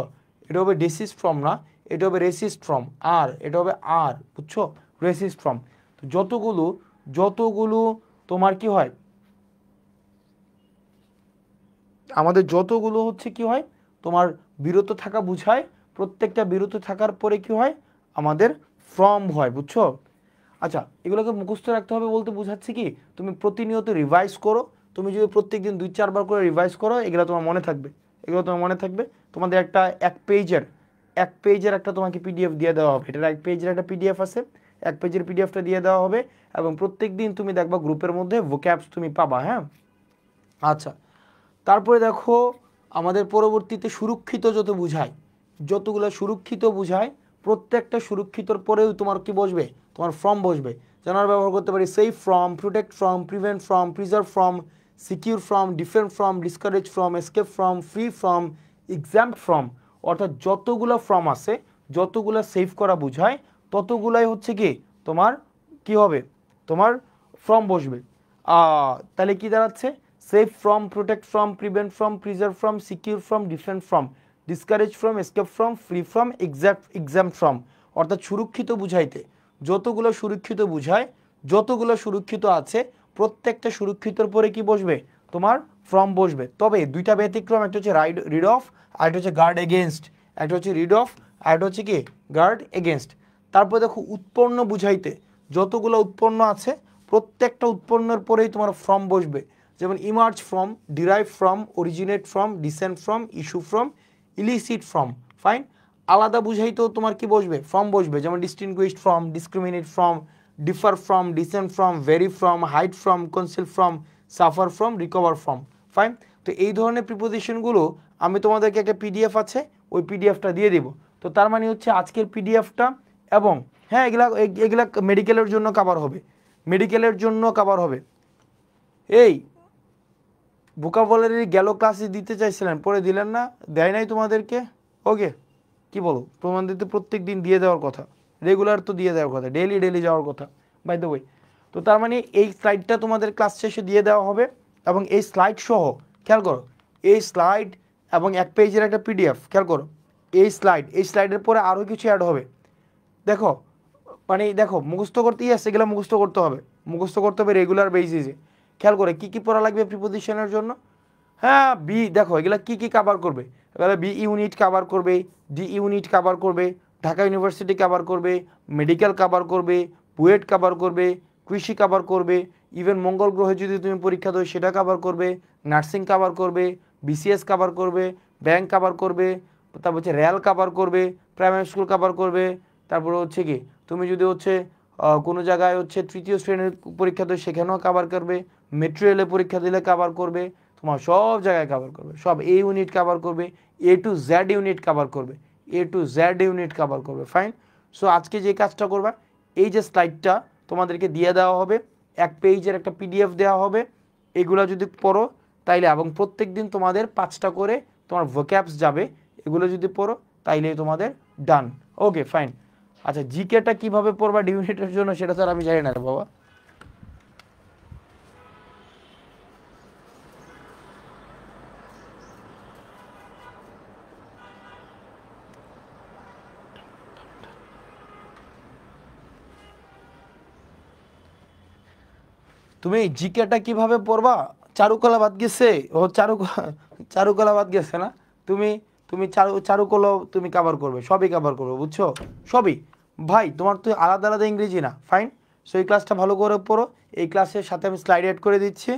এটা হবে ডেসিস্ট ফ্রম না, এটা হবে রেসিস্ট ফ্রম, আর এটা হবে আর, বুঝছো? Resist from. তো যতগুলো তোমার কি হয়, আমাদের যতগুলো হচ্ছে কি হয় তোমার বিরত থাকা বুঝায়, প্রত্যেকটা বিরত থাকার পরে কি হয় আমাদের ফ্রম হয়, বুঝছো? আচ্ছা, এগুলোকে মুখস্থ রাখতে হবে বলতে বোঝাচ্ছে কি, তুমি প্রতিনিয়ত রিভাইজ করো, তুমি যদি প্রত্যেকদিন 2-4 বার করে রিভাইজ করো, এগুলো তোমার মনে থাকবে। তোমাদের এক পেজের একটা তোমাকে পিডিএফ দিয়ে দেওয়া হবে, এটার এক পেজের একটা পিডিএফ আছে, এক পেজের পিডিএফটা দিয়ে দেওয়া হবে, এবং প্রত্যেক দিন তুমি দেখবা গ্রুপের মধ্যে ভোক্যাবস তুমি পাবা, হ্যাঁ? আচ্ছা, তারপরে দেখো আমাদের পরবর্তীতে যতগুলো সুরক্ষিত বুঝায়, প্রত্যেকটা সুরক্ষিতর পরেও তোমার কি বসবে, তোমার ফ্রম বসবে। যেন আমরা ব্যবহার করতে পারি safe from, protect from, prevent from, preserve from, secure from, defend from, discourage from, escape from, free from, exempt from. অর্থাৎ যতগুলো ফ্রম আছে, যতগুলো সেভ করা বুঝায়, ততগুলাই হচ্ছে তোমার কি হবে, তোমার ফ্রম বসবে। তাহলে কি দাঁড়াচ্ছে, save from, protect from, prevent from, preserve from, secure from, defend from, discourage from, escape from, free from, exempt from. অর্থাৎ সুরক্ষিত বুঝাইতে যতগুলো সুরক্ষিত বুঝায়, যতগুলো সুরক্ষিত আছে, প্রত্যেকটা সুরক্ষিতর পরে কি বসবে, তোমার ফ্রম বসবে। তবে দুইটা ব্যতিক্রম, একটা হচ্ছে রিড অফ, আর একটা হচ্ছে গার্ড এগেনস্ট। একটা হচ্ছে রিড অফ, আর একটা হচ্ছে কি গার্ড এগেনস্ট। তারপরে দেখো উৎপন্ন বুঝাইতে যতগুলো উৎপন্ন আছে, প্রত্যেকটা উৎপন্নের পরেই তোমার ফ্রম বসবে। যেমন emerge from, derive from, originate from, descend from, issue from, elicit from. Fine. আলাদা বুঝাইতেও তোমার কি বসবে, ফ্রম বসবে। যেমন distinguished from, discriminate from, differ from, descend from, vary from, hide from, conceal from, suffer from, recover from. Fine. তো এই ধরনের প্রিপোজিশনগুলো আমি তোমাদেরকে একটা পিডিএফ আছে, ওই পিডিএফটা দিয়ে দেবো। তো তার মানে হচ্ছে আজকের পিডিএফটা, এবং হ্যাঁ এগুলা মেডিকেলের জন্য কাভার হবে। এই ভোকাবুলারি গেল ক্লাসে দিতে চাইছিলেন, পরে দিলেন না, দেয় নাই তোমাদেরকে। ওকে, কি বলো, প্রমাণ দিতে প্রত্যেক দিন দিয়ে দেওয়ার কথা, রেগুলার তো দিয়ে দেওয়ার কথা, ডেলি যাওয়ার কথা, বাই দ্য ওয়ে। তো তার মানে এই স্লাইডটা তোমাদের ক্লাস শেষে দিয়ে দেওয়া হবে, এবং এই স্লাইড সহ, খেয়াল করো, এই স্লাইড এবং এক পেজের একটা পিডিএফ, খেয়াল করো, এই স্লাইডের পরে আরও কিছু অ্যাড হবে। দেখো মুখস্থ করতে এগুলো মুখস্থ করতে হবে রেগুলার বেসিসে। খেয়াল করে কি পড়া লাগবে প্রিপোজিশনের জন্য। হ্যাঁ, দেখো এগুলো কি কাভার করবে, এগুলো বি ইউনিট কাভার করবে, ডি ইউনিট কাভার করবে, ঢাকা ইউনিভার্সিটি কাভার করবে, মেডিকেল কাভার করবে, বুয়েট কাভার করবে, কৃষি কাভার করবে, ইভেন মঙ্গল গ্রহে যদি তুমি পরীক্ষা দাও সেটা কাভার করবে, নার্সিং কাভার করবে, বিসিএস কাভার করবে, ব্যাংক কাভার করবে, তারপর হচ্ছে রেল কাভার করবে, প্রাইমারি স্কুল কাভার করবে, তারপরে হচ্ছে কি তুমি যদি হচ্ছে কোনো জায়গায় হচ্ছে তৃতীয় শ্রেণীর পরীক্ষা দাও সেখানেও কাভার করবে, মেট্রো রেলে পরীক্ষা দিলে কাভার করবে, তোমার সব জায়গায় কাভার করবে, সব এ ইউনিট কাভার করবে, এ টু জেড ইউনিট কাভার করবে, ফাইন। সো আজকে যে কাজটা করবা, এই যে স্লাইডটা তোমাদেরকে দিয়ে দেওয়া হবে, এক পেজের একটা পিডিএফ দেওয়া হবে, এগুলো যদি পড়ো তাইলে, এবং প্রত্যেক দিন তোমাদের 5টা করে তোমার ভোক্যাবস যাবে, এগুলো যদি পড়ো তাইলে তোমাদের ডান। Okay fine. আচ্ছা জিকেটা কিভাবে পড়বা ডিউনিটের জন্য সেটা স্যার আমি জানি না রে বাবা। তুমি জিকেটা কিভাবে পড়বা? চারুকলা বাদ গেছে, ও চারুকলা বাদ গেছে না? তুমি তুমি চারুকলা তুমি কভার করবে, সবই কভার করবে, বুঝছো? সবই ভাই, তোমার তো আলাদা আলাদা ইংরেজি না, ফাইন। সো এই ক্লাসটা ভালো করে পড়ো। এই ক্লাসের সাথে আমি স্লাইড অ্যাড করে দিচ্ছি।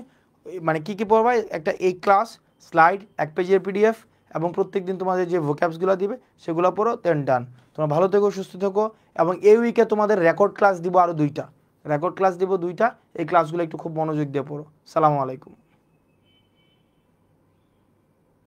মানে কি কি পড়বা, একটা এই ক্লাস স্লাইড, 1 পেজের পিডিএফ, এবং প্রত্যেকদিন তোমাদের যে ভোক্যাবসগুলো দিবে সেগুলো পড়ো, দেন ডান। তোমরা ভালো থেকো, সুস্থ থেকো। এবং এই উইকে তোমাদের রেকর্ড ক্লাস দিব আরও 2টা, রেকর্ড ক্লাস দিব 2টা। এই ক্লাসগুলো একটু খুব মনোযোগ দিয়ে পড়ো। সালামু আলাইকুম।